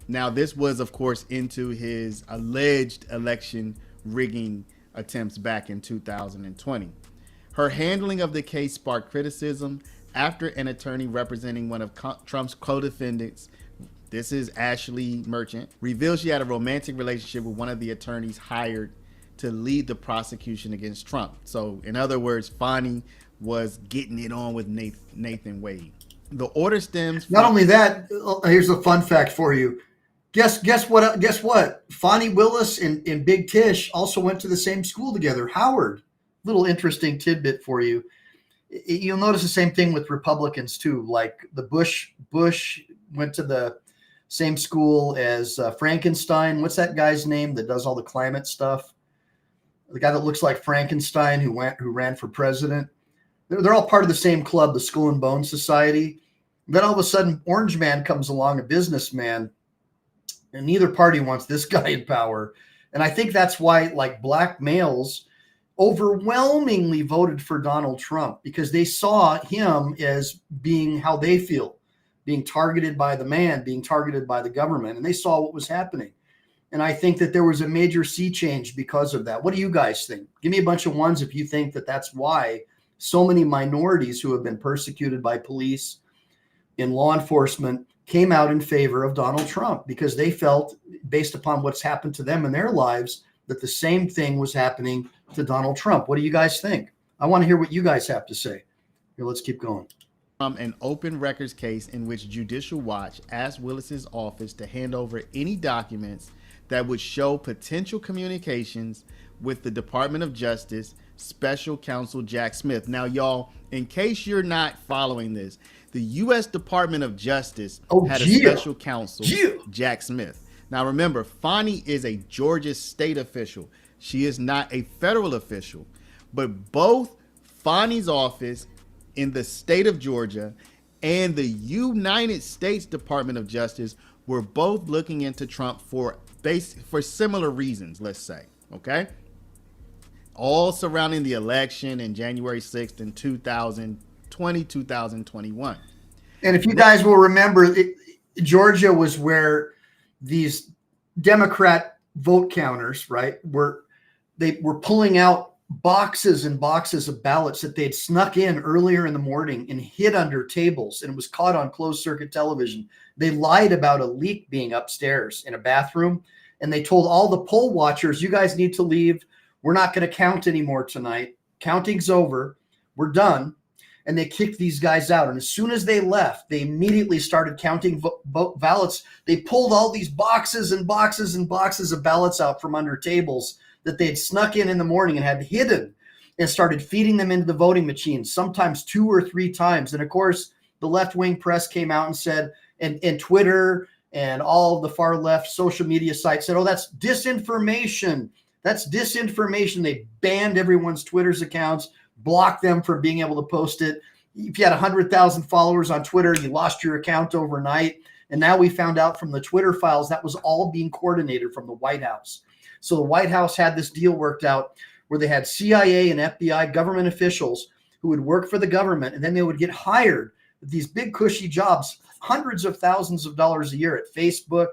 Now, this was, of course, into his alleged election rigging attempts back in 2020. Her handling of the case sparked criticism after an attorney representing one of Trump's co-defendants, this is Ashley Merchant, revealed she had a romantic relationship with one of the attorneys hired to lead the prosecution against Trump. So, in other words, Fani was getting it on with Nathan Wade. The order stems from— Not only that, here's a fun fact for you. Guess what? Fani Willis and Big Tish also went to the same school together, Howard. Little interesting tidbit for you. You'll notice the same thing with Republicans too. Like the Bush went to the same school as Frankenstein. What's that guy's name that does all the climate stuff? The guy that looks like Frankenstein who ran for president. They're all part of the same club, the Skull and Bones Society. Then all of a sudden, Orange Man comes along, a businessman, and neither party wants this guy in power. And I think that's why, like, black males overwhelmingly voted for Donald Trump, because they saw him as being how they feel, being targeted by the man, being targeted by the government, and they saw what was happening. And I think that there was a major sea change because of that. What do you guys think? Give me a bunch of ones if you think that that's why so many minorities who have been persecuted by police in law enforcement came out in favor of Donald Trump, because they felt, based upon what's happened to them in their lives, that the same thing was happening to Donald Trump. What do you guys think? I want to hear what you guys have to say. Here, let's keep going. An open records case in which Judicial Watch asked Willis's office to hand over any documents that would show potential communications with the Department of Justice Special Counsel Jack Smith. Now, y'all, in case you're not following this, the U.S. Department of Justice had a special counsel, Jack Smith. Now, remember, Fani is a Georgia state official. She is not a federal official. But both Fani's office in the state of Georgia and the United States Department of Justice were both looking into Trump for similar reasons, let's say, okay? All surrounding the election in January 6th in 2021. And if you guys will remember, Georgia was where these Democrat vote counters, right, were pulling out boxes and boxes of ballots that they'd snuck in earlier in the morning and hid under tables, and it was caught on closed circuit television. They lied about a leak being upstairs in a bathroom, and they told all the poll watchers, you guys need to leave. We're not going to count anymore tonight. Counting's over. We're done. And they kicked these guys out. And as soon as they left, they immediately started counting ballots. They pulled all these boxes and boxes and boxes of ballots out from under tables that they had snuck in the morning and had hidden, and started feeding them into the voting machines, sometimes 2 or 3 times. And of course, the left-wing press came out and said, and Twitter and all of the far left social media sites said, oh, that's disinformation. That's disinformation. They banned everyone's Twitter's accounts, blocked them from being able to post it. If you had 100,000 followers on Twitter, you lost your account overnight. And now we found out from the Twitter files that was all being coordinated from the White House. So the White House had this deal worked out where they had CIA and FBI government officials who would work for the government, and then they would get hired at these big cushy jobs, hundreds of thousands of dollars a year at Facebook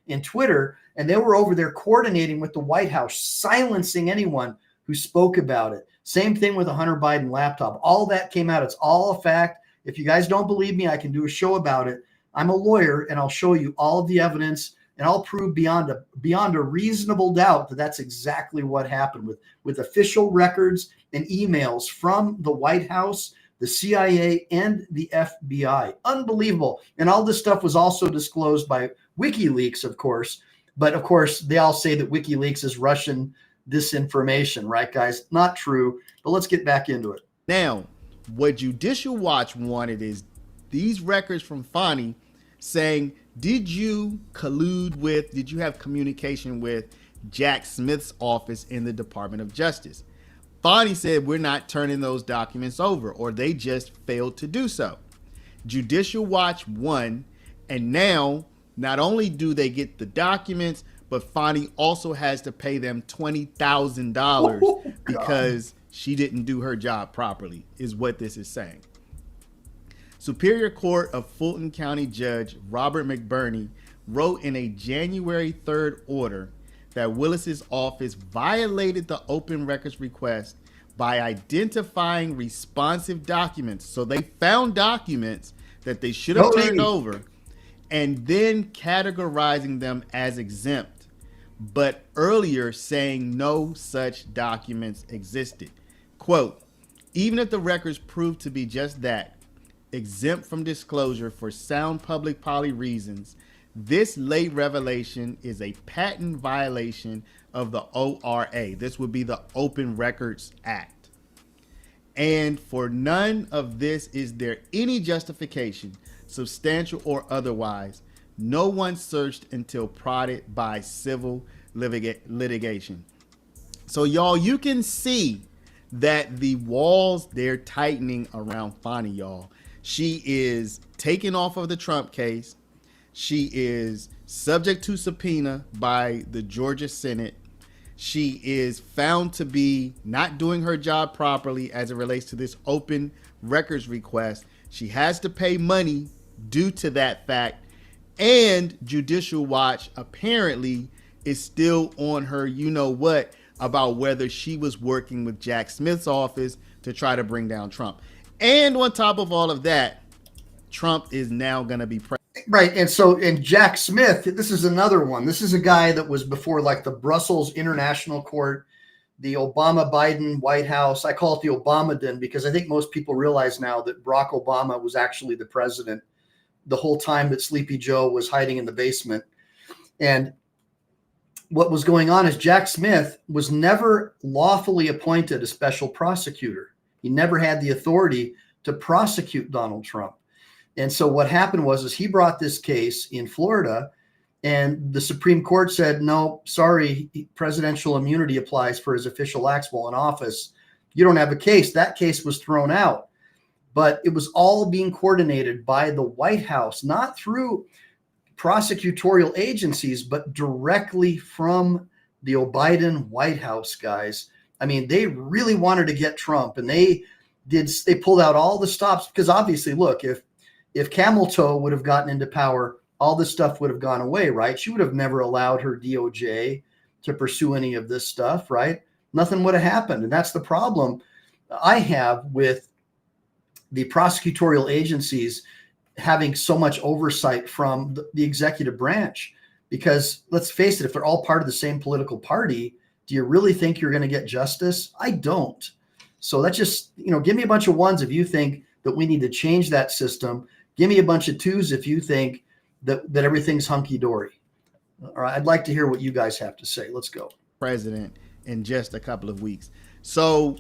and Twitter. And they were over there coordinating with the White House, silencing anyone who spoke about it. Same thing with the Hunter Biden laptop. All that came out. It's all a fact. If you guys don't believe me, I can do a show about it. I'm a lawyer, and I'll show you all of the evidence, and I'll prove beyond a reasonable doubt that that's exactly what happened with official records and emails from the White House, the CIA, and the FBI. Unbelievable. And all this stuff was also disclosed by WikiLeaks, of course. But of course, they all say that WikiLeaks is Russian disinformation, right, guys? Not true. But let's get back into it. Now, what Judicial Watch wanted is these records from Fani saying, did you collude with, did you have communication with Jack Smith's office in the Department of Justice? Fani said, we're not turning those documents over, or they just failed to do so. Judicial Watch won, and now not only do they get the documents, but Fani also has to pay them $20,000 because she didn't do her job properly, is what this is saying. Superior Court of Fulton County Judge Robert McBurney wrote in a January 3rd order that Willis's office violated the open records request by identifying responsive documents. So they found documents that they should have turned over and then categorizing them as exempt, but earlier saying no such documents existed. Quote, even if the records proved to be just that, exempt from disclosure for sound public policy reasons, this late revelation is a patent violation of the ORA. This would be the Open Records Act. And for none of this is there any justification, substantial or otherwise. No one searched until prodded by civil litigation. So y'all, you can see that the walls, they're tightening around Fani, y'all. She is taken off of the Trump case. She is subject to subpoena by the Georgia Senate. She is found to be not doing her job properly as it relates to this open records request. She has to pay money due to that fact. And Judicial Watch apparently is still on her, you know what, about whether she was working with Jack Smith's office to try to bring down Trump. And on top of all of that, Trump is now going to be president. Right. And Jack Smith, this is another one. This is a guy that was before like the Brussels International Court, the Obama Biden White House. I call it the Obama Den because I think most people realize now that Barack Obama was actually the president the whole time that Sleepy Joe was hiding in the basement. And what was going on is Jack Smith was never lawfully appointed a special prosecutor. He never had the authority to prosecute Donald Trump. And so what happened was he brought this case in Florida, and the Supreme Court said, no, sorry, presidential immunity applies for his official acts while in office. You don't have a case. That case was thrown out. But it was all being coordinated by the White House, not through prosecutorial agencies, but directly from the Biden White House, guys. I mean, they really wanted to get Trump, and they pulled out all the stops because obviously, look, if Camel Toe would have gotten into power, all this stuff would have gone away, right? She would have never allowed her DOJ to pursue any of this stuff, right? Nothing would have happened. And that's the problem I have with the prosecutorial agencies having so much oversight from the executive branch. Because let's face it, if they're all part of the same political party, do you really think you're going to get justice? I don't. So that's just, give me a bunch of ones if you think that we need to change that system. Give me a bunch of twos if you think that everything's hunky-dory. All right, I'd like to hear what you guys have to say. Let's go. President in just a couple of weeks. So,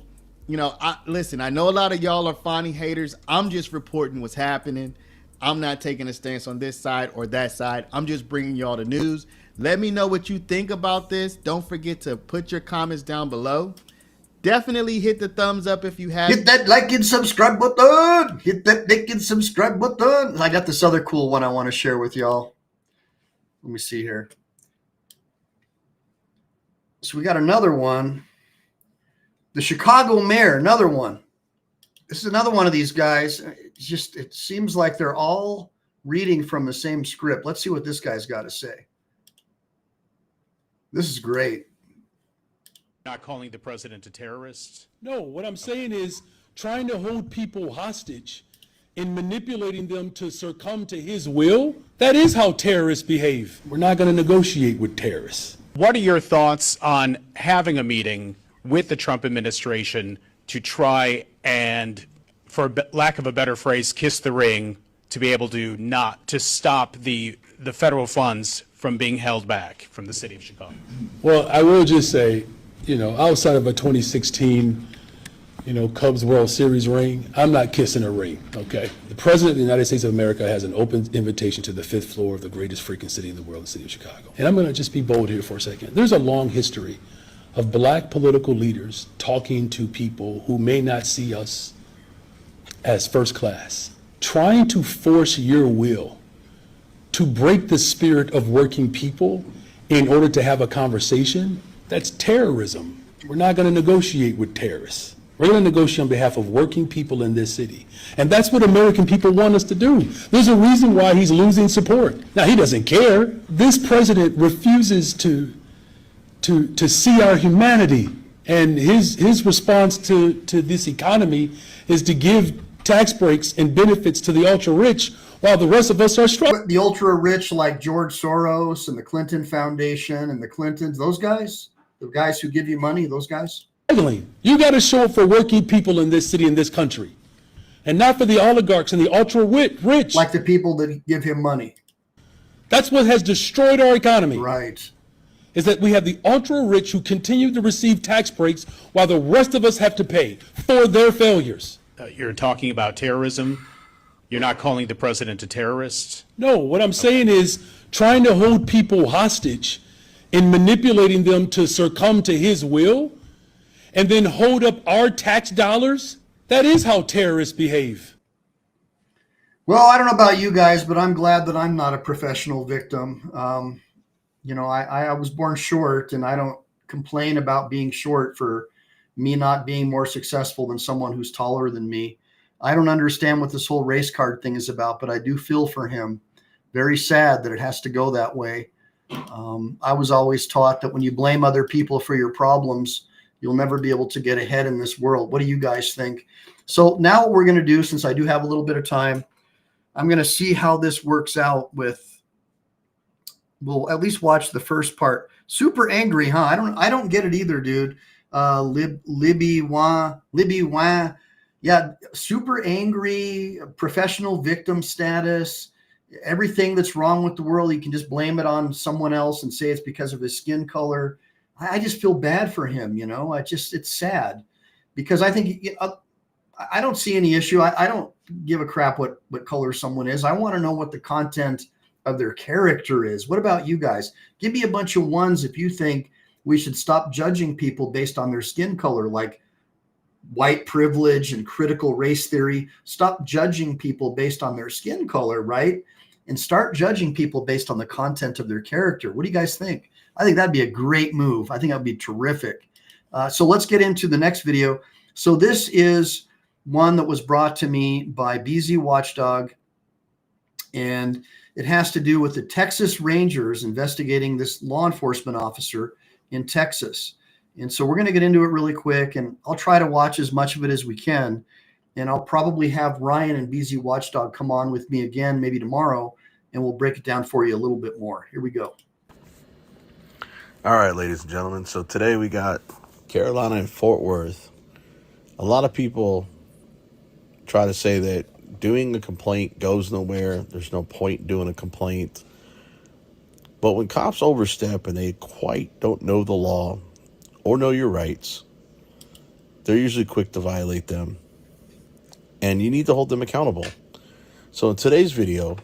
listen, I know a lot of y'all are Fani haters. I'm just reporting what's happening. I'm not taking a stance on this side or that side. I'm just bringing y'all the news. Let me know what you think about this. Don't forget to put your comments down below. Definitely hit the thumbs up if you have. Hit that like and subscribe button. Hit that like and subscribe button. I got this other cool one I want to share with y'all. Let me see here. So we got another one. The Chicago mayor, another one. This is another one of these guys. It seems like they're all reading from the same script. Let's see what this guy's got to say. This is great. Not calling the president a terrorist? No, what I'm saying is trying to hold people hostage and manipulating them to succumb to his will. That is how terrorists behave. We're not going to negotiate with terrorists. What are your thoughts on having a meeting with the Trump administration to try and, for lack of a better phrase, kiss the ring to be able to stop the federal funds from being held back from the city of Chicago? Well, I will just say, outside of a 2016, Cubs World Series ring, I'm not kissing a ring, okay? The President of the United States of America has an open invitation to the 5th floor of the greatest freaking city in the world, the city of Chicago. And I'm going to just be bold here for a second. There's a long history of black political leaders talking to people who may not see us as first class, trying to force your will to break the spirit of working people in order to have a conversation. That's terrorism. We're not going to negotiate with terrorists. We're going to negotiate on behalf of working people in this city. And that's what American people want us to do. There's a reason why he's losing support. Now, he doesn't care. This president refuses to see our humanity. And his response to this economy is to give tax breaks and benefits to the ultra-rich while the rest of us are struggling. The ultra-rich like George Soros and the Clinton Foundation and the Clintons, those guys, the guys who give you money, those guys? You got to show up for working people in this city, in this country, and not for the oligarchs and the ultra-rich. Like the people that give him money. That's what has destroyed our economy. Right. Is that we have the ultra-rich who continue to receive tax breaks while the rest of us have to pay for their failures. You're talking about terrorism. You're not calling the president a terrorist? No, what I'm saying is trying to hold people hostage and manipulating them to succumb to his will and then hold up our tax dollars. That is how terrorists behave. Well, I don't know about you guys, but I'm glad that I'm not a professional victim. I was born short, and I don't complain about being short for me not being more successful than someone who's taller than me. I don't understand what this whole race card thing is about, but I do feel for him. Very sad that it has to go that way. I was always taught that when you blame other people for your problems, you'll never be able to get ahead in this world. What do you guys think? So now what we're going to do, since I do have a little bit of time, I'm going to see how this works out with, we'll at least watch the first part. Super angry, huh? I don't get it either, dude. Libby Wan. Yeah, super angry, professional victim status. Everything that's wrong with the world, you can just blame it on someone else and say it's because of his skin color. I just feel bad for him, it's sad because I think I don't see any issue. I don't give a crap what color someone is. I want to know what the content of their character is. What about you guys? Give me a bunch of ones if you think we should stop judging people based on their skin color, like white privilege and critical race theory. Stop judging people based on their skin color, right? And start judging people based on the content of their character. What do you guys think? I think that'd be a great move. I think that would be terrific. So let's get into the next video. So this is one that was brought to me by BZ Watchdog, and it has to do with the Texas Rangers investigating this law enforcement officer in Texas. And so we're going to get into it really quick, and I'll try to watch as much of it as we can. And I'll probably have Ryan and BZ Watchdog come on with me again, maybe tomorrow, and we'll break it down for you a little bit more. Here we go. All right, ladies and gentlemen. So today we got Carolina and Fort Worth. A lot of people try to say that doing a complaint goes nowhere. There's no point doing a complaint. But when cops overstep and they quite don't know the law or know your rights, they're usually quick to violate them. And you need to hold them accountable. So in today's video,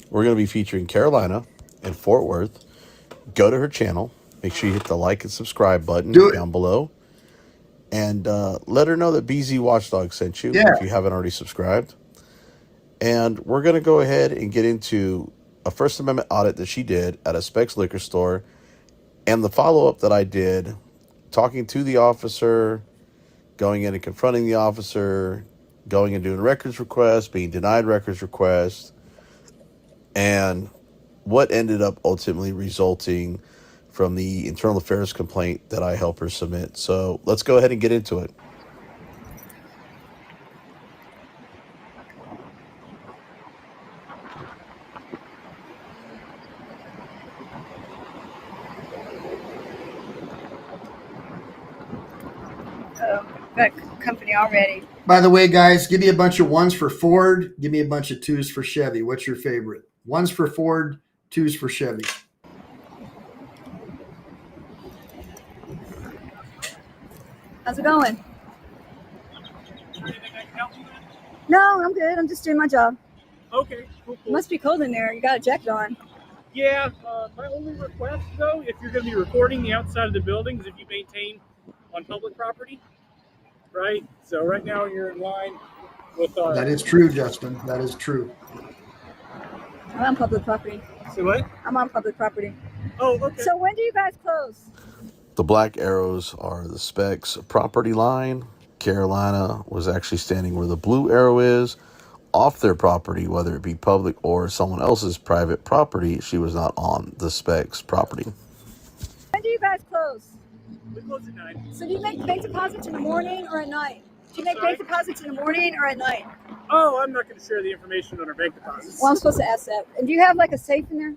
we're going to be featuring Carolina and Fort Worth. Go to her channel. Make sure you hit the like and subscribe button down below. And let her know that BZ Watchdog sent you if you haven't already subscribed. And we're going to go ahead and get into a First Amendment audit that she did at a Specs liquor store. And the follow-up that I did, talking to the officer, going in and confronting the officer, going and doing records requests, being denied records requests, and what ended up ultimately resulting from the internal affairs complaint that I helped her submit. So let's go ahead and get into it. Got company already. By the way, guys, give me a bunch of ones for Ford. Give me a bunch of twos for Chevy. What's your favorite? Ones for Ford, twos for Chevy. How's it going? No, I'm good. I'm just doing my job. Okay, cool. It must be cold in there. You got a jacket on. Yeah, my only request, though, if you're going to be recording the outside of the buildings, if you maintain on public property, right? So right now you're in line with our... That is true, Justin. That is true. I'm on public property. So what? I'm on public property. Oh, okay. So when do you guys close? The black arrows are the Specs property line. Carolina was actually standing where the blue arrow is, off their property, whether it be public or someone else's private property. She was not on the Specs property. When do you guys close? We close at 9. So do you make bank deposits in the morning or at night? Do you make bank deposits in the morning or at night? Oh, I'm not going to share the information on our bank deposits. Well, I'm supposed to ask that. And do you have like a safe in there?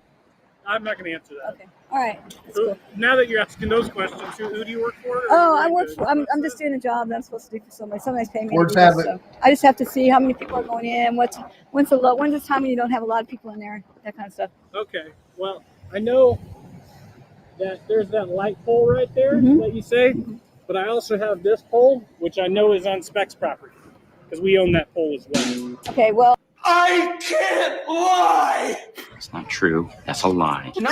I'm not going to answer that. Okay. All right. That's So, cool. now that you're asking those questions, who do you work for? Oh, I work for, I'm just doing a job that I'm supposed to do for somebody. Somebody's paying me. Ford's to do this, have it. so I just have to see how many people are going in, when's the time when you don't have a lot of people in there, that kind of stuff. Okay. Well, I know that there's that light pole right there that you say, but I also have this pole, which I know is on Specs property, because we own that pole as well. Okay, well. I can't lie! It's not true. That's a lie. No.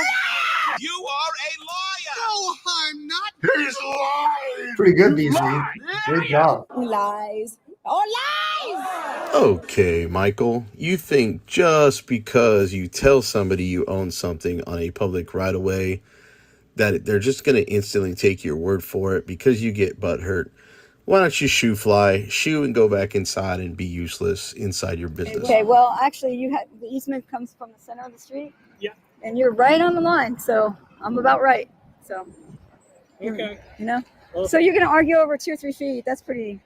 You are a liar! No, I'm not! He's lying! Pretty good, BZ. Great job. Lies. Oh, lies! Okay, Michael, you think just because you tell somebody you own something on a public right-of-way that they're just going to instantly take your word for it because you get butthurt? Why don't you shoo and go back inside and be useless inside your business? Okay, well, actually, the easement comes from the center of the street. Yeah. And you're right on the line, so I'm about right. So. Okay. You know? Well, So you're going to argue over 2 or 3 feet. That's pretty.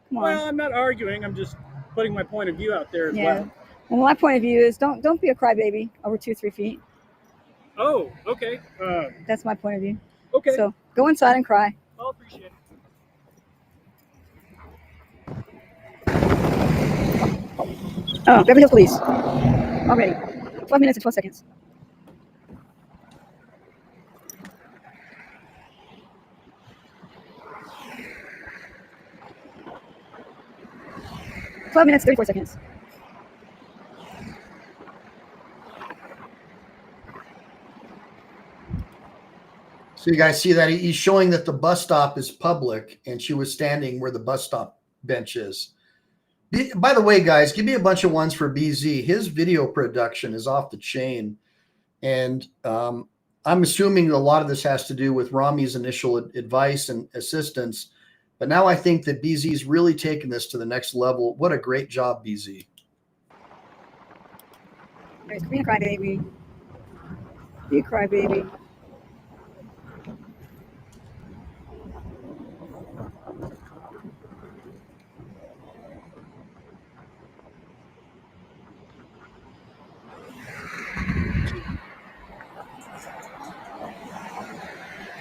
Come on. Well, I'm not arguing. I'm just putting my point of view out there as well. Well, my point of view is don't be a crybaby over 2 or 3 feet. Oh, okay. That's my point of view. Okay. So go inside and cry. I'll appreciate it. Oh, Beverly Hills Police. Already. 12 minutes and 12 seconds. $12 minutes, 34 seconds. So you guys see that he's showing that the bus stop is public, and she was standing where the bus stop bench is. By the way, guys, give me a bunch of ones for BZ. His video production is off the chain, and I'm assuming a lot of this has to do with Rami's initial advice and assistance. But now I think that BZ's really taken this to the next level. What a great job, BZ. Right, be a crybaby. Be a crybaby.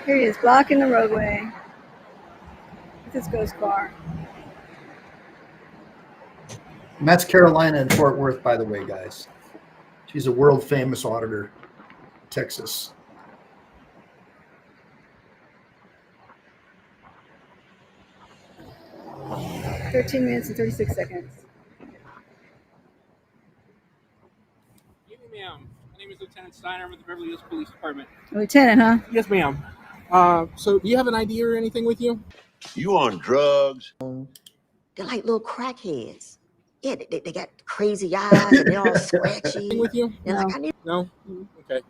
Here he is, blocking the roadway with his ghost car. And that's Carolina in Fort Worth, by the way, guys. She's a world famous auditor, Texas. $13 minutes and 36 seconds. Ma'am, my name is Lieutenant Steiner. I'm with the Beverly Hills Police Department. Lieutenant, huh? Yes, ma'am. So do you have an ID or anything with you? You on drugs? They're like little crackheads. Yeah, they got crazy eyes and they're all scratchy. With you? They're like, I need. No? Okay.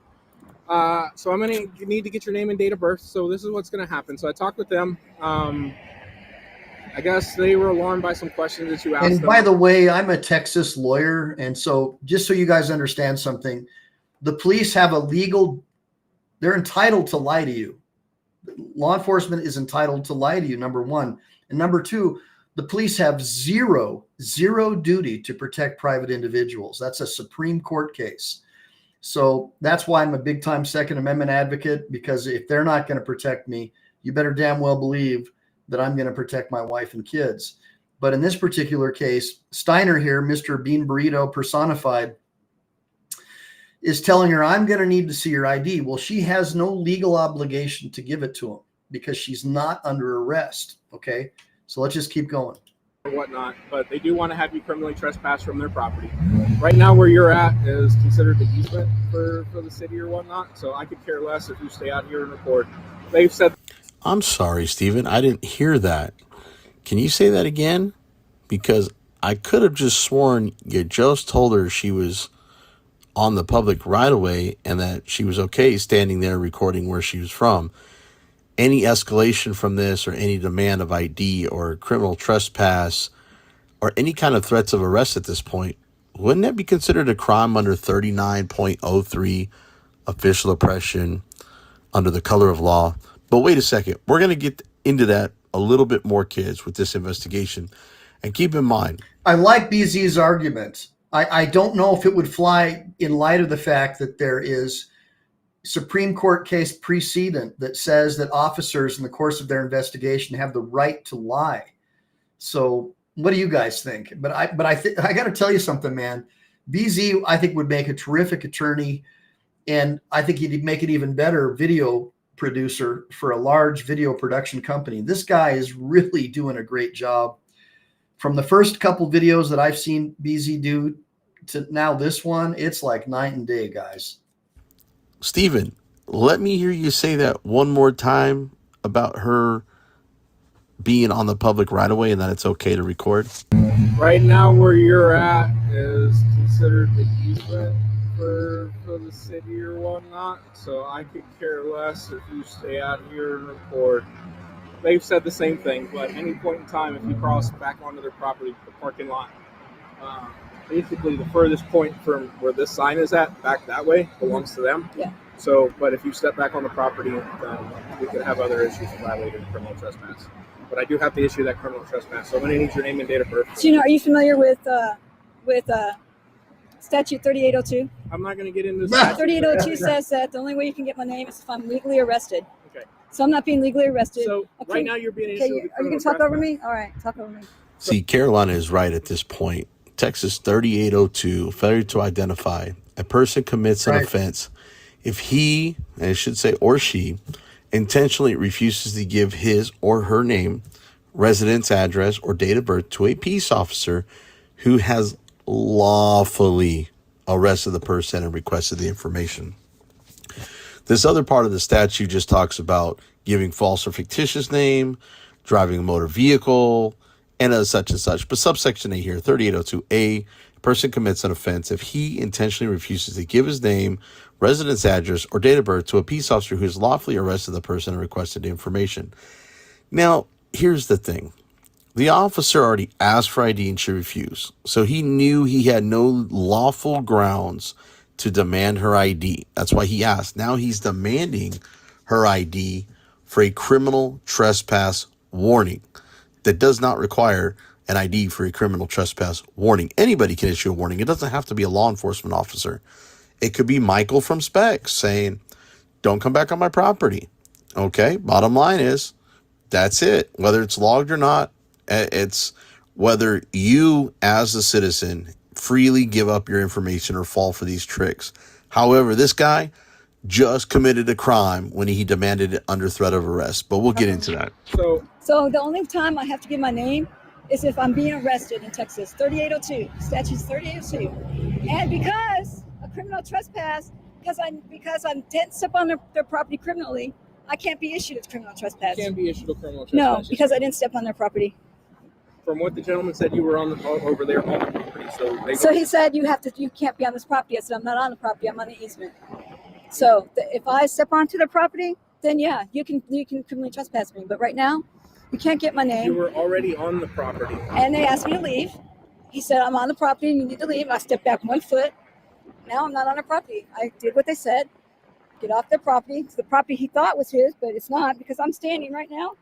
So I'm going to need to get your name and date of birth. So this is what's going to happen. So I talked with them. I guess they were alarmed by some questions that you asked And them. by the way, I'm a Texas lawyer. And so just so you guys understand something, the police have a legal They're entitled to lie to you. Law enforcement is entitled to lie to you, number one. And number two, the police have zero duty to protect private individuals. That's a Supreme Court case. So that's why I'm a big time Second Amendment advocate, because if they're not going to protect me, you better damn well believe that I'm going to protect my wife and kids. But in this particular case, Steiner here, Mr. Bean Burrito personified, is telling her, I'm going to need to see your ID. Well, she has no legal obligation to give it to him because she's not under arrest. Okay. So let's just keep going. Or whatnot, but they do want to have you criminally trespass from their property. Right now, where you're at is considered the easement for the city or whatnot. So I could care less if you stay out here and record. They've said. I'm sorry, Stephen. I didn't hear that. Can you say that again? Because I could have just sworn you just told her she was on the public right of way and that she was okay standing there recording where she was from. Any escalation from this or any demand of ID or criminal trespass or any kind of threats of arrest at this point, wouldn't that be considered a crime under 39.03 official oppression under the color of law? But wait a second. We're going to get into that a little bit more, kids, with this investigation. And keep in mind, I like BZ's argument. I don't know if it would fly in light of the fact that there is Supreme Court case precedent that says that officers in the course of their investigation have the right to lie. So what do you guys think? But I got to tell you something, man. BZ, I think, would make a terrific attorney, and I think he'd make an even better video producer for a large video production company. This guy is really doing a great job. From the first couple videos that I've seen BZ do to now this one, it's like night and day, guys. Stephen, let me hear you say that one more time about her being on the public right away and that it's okay to record. Right now, where you're at is considered the easement for the city or whatnot. So I could care less if you stay out here and record. They've said the same thing, but at any point in time, if you cross back onto their property, the parking lot, basically the furthest point from where this sign is at, back that way, belongs to them. Yeah. So, but if you step back on the property, we could have other issues violated criminal trespass. But I do have to issue that criminal trespass. So I'm going to need your name and date of birth. So, are you familiar with Statute 3802? I'm not going to get into that. 3802 says that the only way you can get my name is if I'm legally arrested. Okay. So I'm not being legally arrested. So right now you're being issued. Okay, are you going to talk over me? All right, talk over me. See, Carolina is right at this point. Texas 3802, failure to identify. A person commits an offense if he, and it should say or she, intentionally refuses to give his or her name, residence, address, or date of birth to a peace officer who has lawfully arrested the person and requested the information. This other part of the statute just talks about giving false or fictitious name, driving a motor vehicle, and such and such. But subsection A here, 3802A, a person commits an offense if he intentionally refuses to give his name, residence, address, or date of birth to a peace officer who has lawfully arrested the person and requested the information. Now, here's the thing. The officer already asked for ID and she refused. So he knew he had no lawful grounds to demand her ID. That's why he asked. Now he's demanding her ID for a criminal trespass warning that does not require an ID for a criminal trespass warning. Anybody can issue a warning. It doesn't have to be a law enforcement officer. It could be Michael from Specs saying, don't come back on my property. Okay, bottom line is, that's it. Whether it's logged or not, it's whether you as a citizen freely give up your information or fall for these tricks. However, this guy just committed a crime when he demanded it under threat of arrest, but we'll get into that. So the only time I have to give my name is if I'm being arrested in Texas, 3802, statutes 3802. And because a criminal trespass, because I didn't step on their property criminally, I can't be issued a criminal trespass. You can't be issued a criminal trespass. No, because I didn't step on their property. From what the gentleman said, you were over there on the property. So he said you can't be on this property. I said I'm not on the property. I'm on the easement. So if I step onto the property, then yeah, you can criminally trespass me. But right now, you can't get my name. You were already on the property. And they asked me to leave. He said I'm on the property and you need to leave. I stepped back 1 foot. Now I'm not on the property. I did what they said. get off the property. It's the property he thought was his, but it's not because I'm standing right now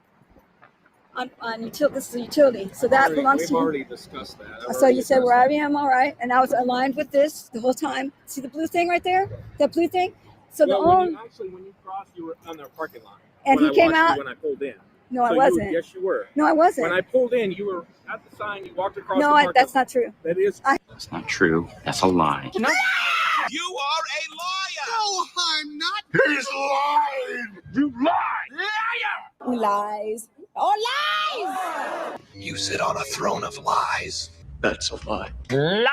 on utility. This is a utility, so that belongs to you. We've already discussed that. So you said where I am, all right, and I was aligned with this the whole time. See the blue thing right there? That blue thing? So when you crossed, you were on the parking lot. And he came out. When I pulled in. No, I wasn't. Yes, you were. No, I wasn't. When I pulled in, you were at the sign. You walked across the No, parking that's lot. not true. That is. That's not true. That's a lie. You are a liar. No, I'm not. He's lying. You lie. Liar. Lies. Oh, lies! You sit on a throne of lies. That's a lie. Liar.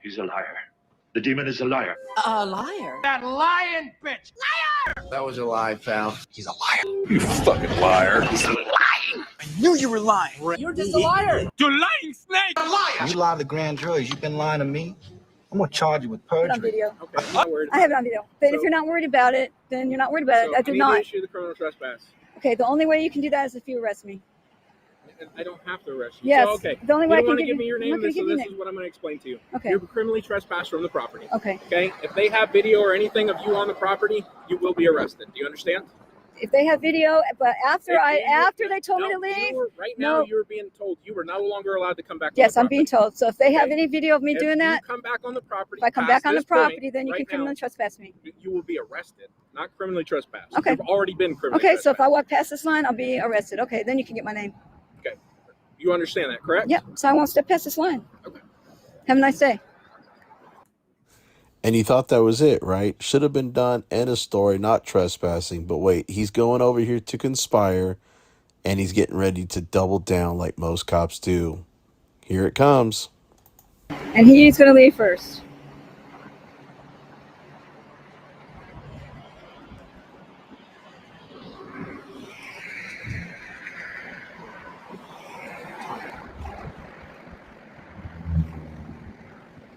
He's a liar. The demon is a liar. A liar. That lying bitch. Liar. That was a lie, pal. He's a liar. You fucking liar. He's lying. I knew you were lying. You're just a liar. You're lying, snake. A liar. You lie to the grand jury. You've been lying to me. I'm gonna charge you with I have it on perjury. video. Okay, I'm not worried. I have it on video. But if you're not worried about it, then you're not worried about it. I I did need not. to issue the criminal trespass. Okay, the only way you can do that is if you arrest me. I don't have to arrest you. Yes. So, okay. The only way I you don't can want to give give you- me your I'm name, not gonna so give you this name. is what I'm going to explain to you. Okay. You're criminally trespassed from the property. Okay. Okay. If they have video or anything of you on the property, you will be arrested. Do you understand? If they have video, but after If they told me to leave. Right now, No. you're being told you are no longer allowed to come back. Yes, on I'm the being told. So if they have Okay. any video of me If doing you that, come back on the property. if I come past back on the this point, property, then you right can criminally now, trespass me. You will be arrested, not criminally trespassed. Okay. You've already been criminally Okay, so if trespassed. I walk past this line, I'll be arrested. Okay, then you can get my name. Okay. You understand that, correct? Yep. So I won't step past this line. Okay. Have a nice day. And you thought that was it, right? Should have been done. End of story, not trespassing. But wait, he's going over here to conspire, and he's getting ready to double down like most cops do. Here it comes. And he's going to leave first.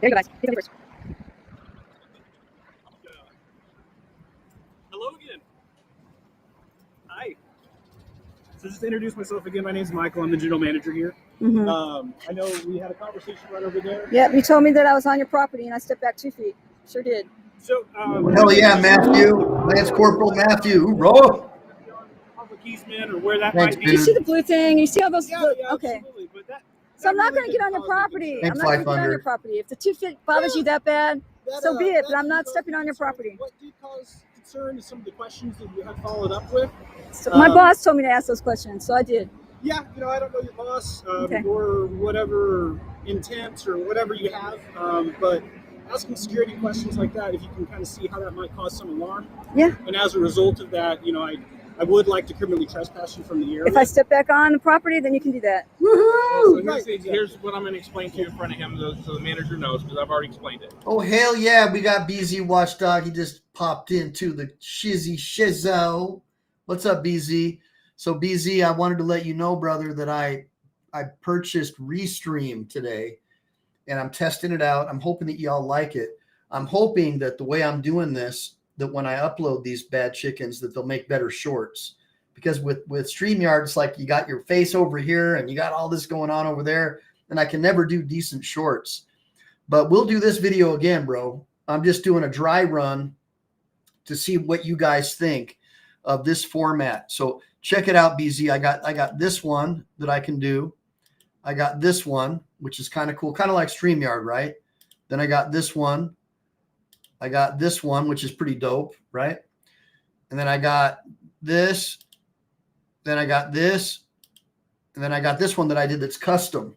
There you go, guys. He's going to leave first. Hello again. Hi. So just to introduce myself again, my name is Michael. I'm the general manager here. Mhm. I know we had a conversation right over there. Yep, you told me that I was on your property, and I stepped back 2 feet. Sure did. So, Hell yeah, Matthew. Lance Corporal Matthew. Hoorah. public easement or where that Thanks, might You be. see the blue thing? You see all those? Yeah, blue, yeah, okay. absolutely. But that So I'm not really going to get on your didn't cause me property. concern. I'm not going to get on your property. If the 2 feet bothers you that bad, so be it. But I'm not stepping on your property. What did cause concern is some of the questions that you had followed up with. So my boss told me to ask those questions, so I did. Yeah, I don't know your boss Okay. or whatever intent or whatever you have, but asking security questions like that, if you can kind of see how that might cause some alarm. Yeah. And as a result of that, I would like to criminally trespass you from the area. If I step back on the property, then you can do that. So here's what I'm going to explain to you in front of him so the manager knows, because I've already explained it. Oh, hell yeah. We got BZ Watchdog. He just popped into the shizzy shizzo. What's up, BZ? So, BZ, I wanted to let you know, brother, that I purchased Restream today, and I'm testing it out. I'm hoping that y'all like it. I'm hoping that the way I'm doing this, that when I upload these bad chickens, that they'll make better shorts. Because with StreamYard, it's like you got your face over here and you got all this going on over there, and I can never do decent shorts. But we'll do this video again, bro. I'm just doing a dry run to see what you guys think of this format. So check it out, BZ. I got this one that I can do. I got this one, which is kind of cool, kind of like StreamYard, right? Then I got this one. I got this one, which is pretty dope, right? And then I got this. Then I got this. And then I got this one that I did that's custom.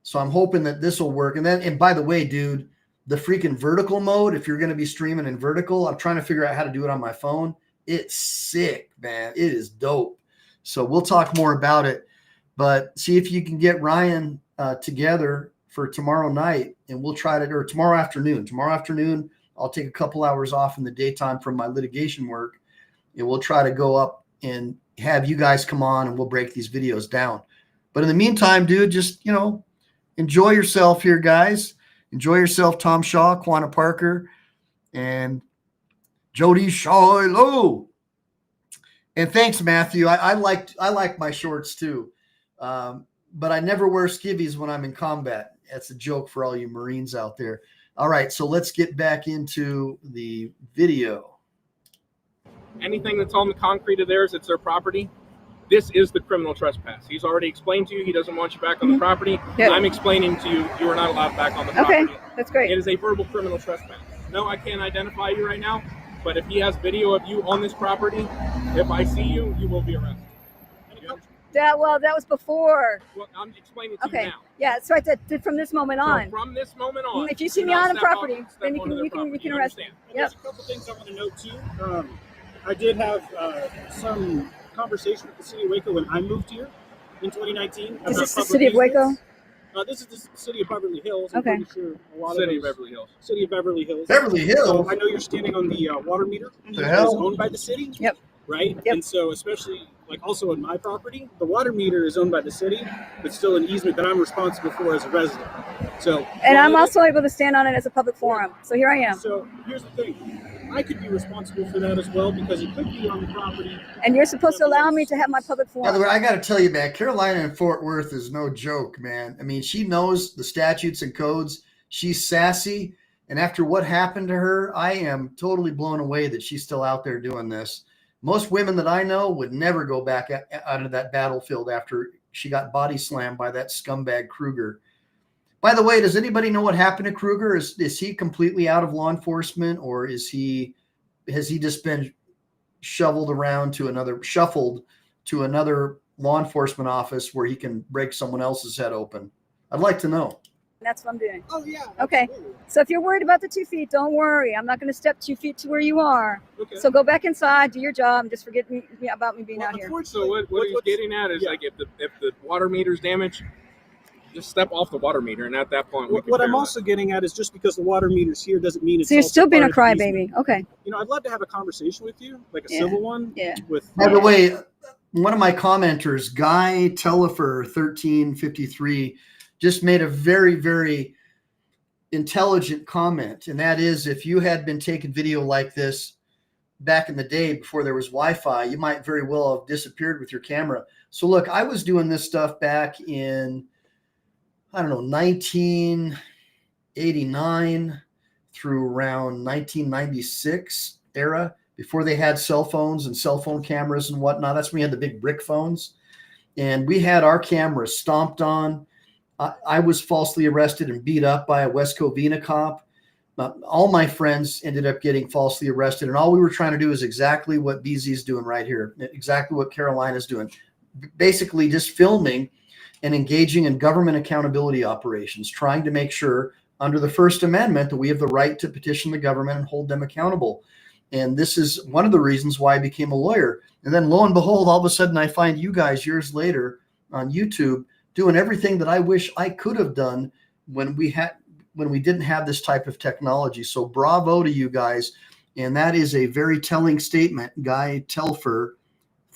So I'm hoping that this will work. And by the way, dude, the freaking vertical mode, if you're going to be streaming in vertical, I'm trying to figure out how to do it on my phone. It's sick, man. It is dope. So we'll talk more about it. But see if you can get Ryan together for tomorrow night, and we'll try to, or tomorrow afternoon. Tomorrow afternoon, I'll take a couple hours off in the daytime from my litigation work, and we'll try to go up and have you guys come on, and we'll break these videos down. But in the meantime, dude, just, enjoy yourself here, guys. Enjoy yourself, Tom Shaw, Quanah Parker, and Jody Shiloh. And thanks, Matthew. I like my shorts too. But I never wear skivvies when I'm in combat. That's a joke for all you Marines out there. All right, so let's get back into the video. anything that's on the concrete of theirs, it's their property. This is the criminal trespass. He's already explained to you he doesn't want you back on the property. Yep. I'm explaining to you you are not allowed back on the property. Okay, that's great. It is a verbal criminal trespass. No, I can't identify you right now, but if he has video of you on this property, if I see you, you will be arrested. That was before. Well, I'm explaining to you now. Yeah, so I said from this moment on. So from this moment on, If you see me on the property, then you can arrest me. And there's a couple things I want to note too. I did have some conversation with the city of Waco when I moved here in 2019. Is this the city of Waco? This is the city of Beverly Hills. Okay. I'm pretty sure a lot city of Beverly Hills. City of Beverly Hills. Beverly Hills? So I know you're standing on the water meter. The hell? It's owned by the city. Yep. Right? Yep. And so especially like also in my property, the water meter is owned by the city, but still an easement that I'm responsible for as a resident. So And I'm also able to stand on it as a public forum. So here I am. So here's the thing. I could be responsible for that as well because it could be on the property. And you're supposed to allow me to have my public forum. By the way, I got to tell you, man, Carolina and Fort Worth is no joke, man. I mean, she knows the statutes and codes. She's sassy. And after what happened to her, I am totally blown away that she's still out there doing this. Most women that I know would never go back out of that battlefield after she got body slammed by that scumbag Kruger. By the way, does anybody know what happened to Kruger? Is he completely out of law enforcement, or has he just been shuffled to another law enforcement office where he can break someone else's head open? I'd like to know. That's what I'm doing. Oh, yeah. Okay. Absolutely. So if you're worried about the 2 feet, don't worry. I'm not going to step 2 feet to where you are. Okay. So go back inside, do your job, and just forget about me being out here. So what he's getting at is like if the water meter's damaged, just step off the water meter, and at that point, what I'm also getting at is just because the water meter's here doesn't mean it's. So you're also still being a part of the crybaby. easement. Okay. You know, I'd love to have a conversation with you, like a Yeah. civil one. Yeah. By the way, one of my commenters, Guy Tellifer 1353, just made a very, very intelligent comment, and that is, if you had been taking video like this back in the day before there was Wi-Fi, you might very well have disappeared with your camera. So look, I was doing this stuff back in, 1989 through around 1996 era, before they had cell phones and cell phone cameras and whatnot. That's when we had the big brick phones, and we had our cameras stomped on. I was falsely arrested and beat up by a West Covina cop. All my friends ended up getting falsely arrested, and all we were trying to do is exactly what BZ's doing right here, exactly what Carolina's doing, basically just filming and engaging in government accountability operations, trying to make sure under the First Amendment that we have the right to petition the government and hold them accountable. And this is one of the reasons why I became a lawyer. And then lo and behold, all of a sudden I find you guys years later on YouTube doing everything that I wish I could have done when we didn't have this type of technology. So bravo to you guys. And that is a very telling statement. Guy Telfer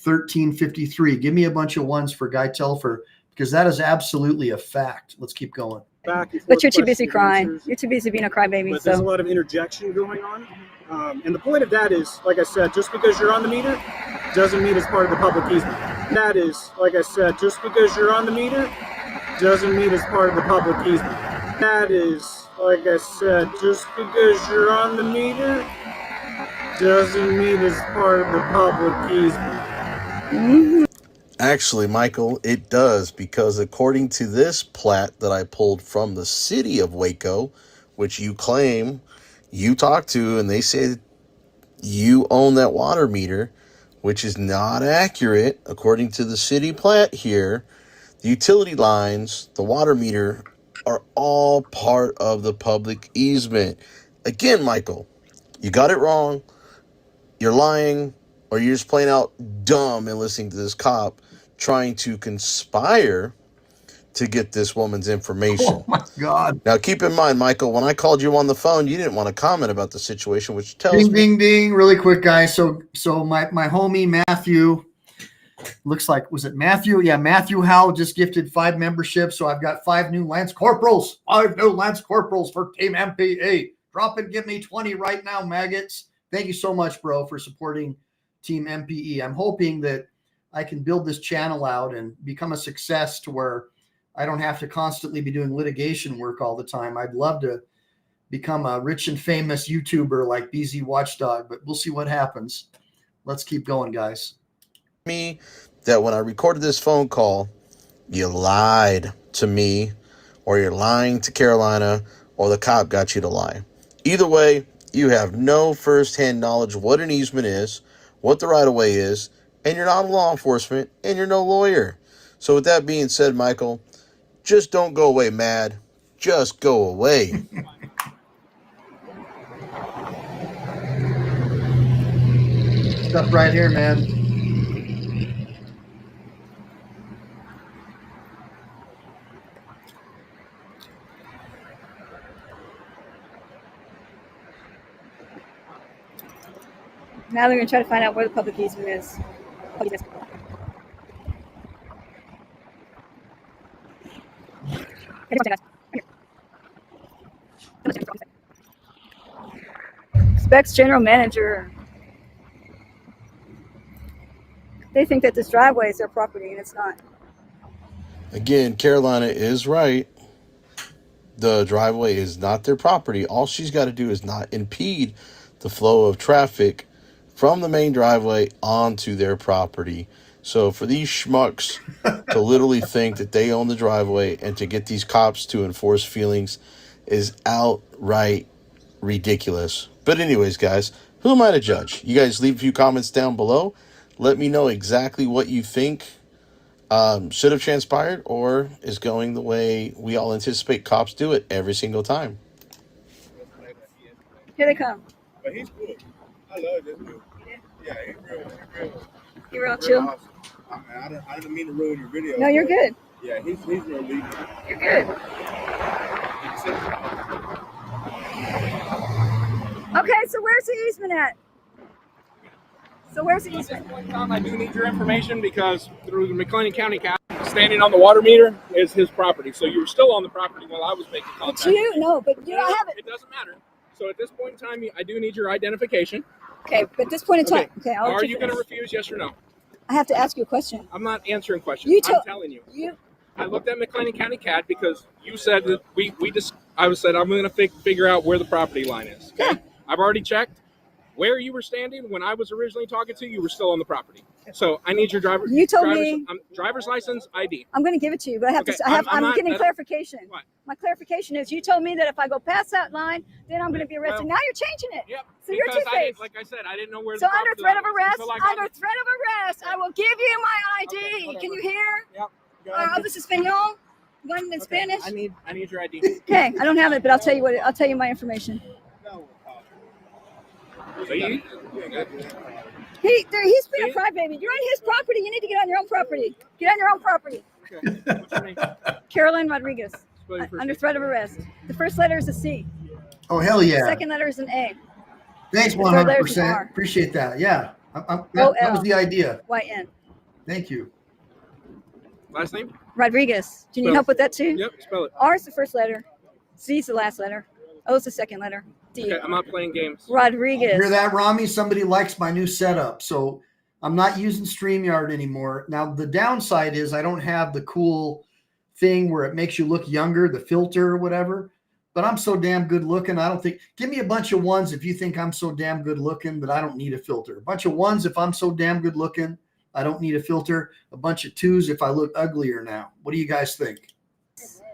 1353. Give me a bunch of ones for Guy Telfer, because that is absolutely a fact. Let's keep going. Back and forth But you're too busy questions and crying. answers. You're too busy being a crybaby. But there's a So lot of interjection going on. And the point of that is, like I said, just because you're on the meter doesn't mean it's part of the public easement. That is, like I said, just because you're on the meter doesn't mean it's part of the public easement. That is, like I said, just because you're on the meter doesn't mean it's part of the public easement. Actually, Michael, it does, because according to this plat that I pulled from the city of Waco, which you claim you talked to, and they say you own that water meter, which is not accurate. According to the city plat here, the utility lines, the water meter, are all part of the public easement. Again, Michael, you got it wrong. You're lying, or you're just plain out dumb and listening to this cop trying to conspire to get this woman's information. Oh my God. Now, keep in mind, Michael, when I called you on the phone, you didn't want to comment about the situation, which tells Ding, me... ding, ding. Really quick, guys. So my homie, Matthew, looks like, was it Matthew? Yeah, Matthew Howell just gifted 5 memberships. So I've got 5 new Lance Corporals. 5 new Lance Corporals for Team MPE. Drop it. Give me 20 right now, maggots. Thank you so much, bro, for supporting Team MPE. I'm hoping that I can build this channel out and become a success to where I don't have to constantly be doing litigation work all the time. I'd love to become a rich and famous YouTuber like BZ Watchdog, but we'll see what happens. Let's keep going, guys. Me that when I recorded this phone call, you lied to me, or you're lying to Carolina, or the cop got you to lie. Either way, you have no first-hand knowledge of what an easement is, what the right-of-way is, and you're not law enforcement, and you're no lawyer. So with that being said, Michael, just don't go away mad. Just go away. Stuff right here, man. Now they're going to try to find out where the public easement is. Specs general manager. They think that this driveway is their property, and it's not. Again, Carolina is right. The driveway is not their property. All she's got to do is not impede the flow of traffic from the main driveway onto their property. So for these schmucks to literally think that they own the driveway and to get these cops to enforce feelings is outright ridiculous. But anyways, guys, who am I to judge? You guys leave a few comments down below. Let me know exactly what you think should have transpired or is going the way we all anticipate cops do it every single time. Here they come. But he's cool. I love this dude. Yeah, he's real. He's real chill. Awesome. I didn't mean to ruin your video. No, you're good. Yeah, he's real legal. You're good. Okay, so where's the easement at? At this point in time, I do need your information because through the McLean County Cap, standing on the water meter is his property. So you were still on the property while I was making contact. But you don't have it. It doesn't matter. So at this point in time, I do need your identification. Okay, but at this point in time, okay, I'll Are you going to refuse, yes or no? I have to ask you a question. I'm not answering questions. I'm telling you. I looked at McLean County CAD because you said that I said I'm going to figure out where the property line is. Okay? Yeah. I've already checked. Where you were standing when I was originally talking to you, you were still on the property. So I need your driver's license, ID. I'm going to give it to you, but I'm getting clarification. What? My clarification is you told me that if I go past that line, then I'm going to be arrested. Now you're changing it. Yep. So you're two-faced. Like I said, I didn't know where. So under threat of arrest, I will give you my ID. Okay, can you hear? Yep. Hablas español? One in Spanish? I need your ID. Okay, I don't have it, but I'll tell you my information. So you, he's been a crybaby. You're on his property. You need to get on your own property. Get on your own property. Okay. What's your name? Caroline Rodriguez. Under threat of arrest. The first letter is a C. Oh, hell yeah. The second letter is an A. Thanks, 100%. Appreciate that. Yeah. That was the idea. YN. Thank you. Last name? Rodriguez. Do you need help with that too? Yep, spell it. R is the first letter. C is the last letter. O is the second letter. D. Okay, I'm not playing games. Rodriguez. Hear that, Rami? Somebody likes my new setup. So I'm not using StreamYard anymore. Now, the downside is I don't have the cool thing where it makes you look younger, the filter or whatever. But I'm so damn good looking. Give me a bunch of ones if you think I'm so damn good looking that I don't need a filter. A bunch of ones if I'm so damn good looking, I don't need a filter. A bunch of twos if I look uglier now. What do you guys think?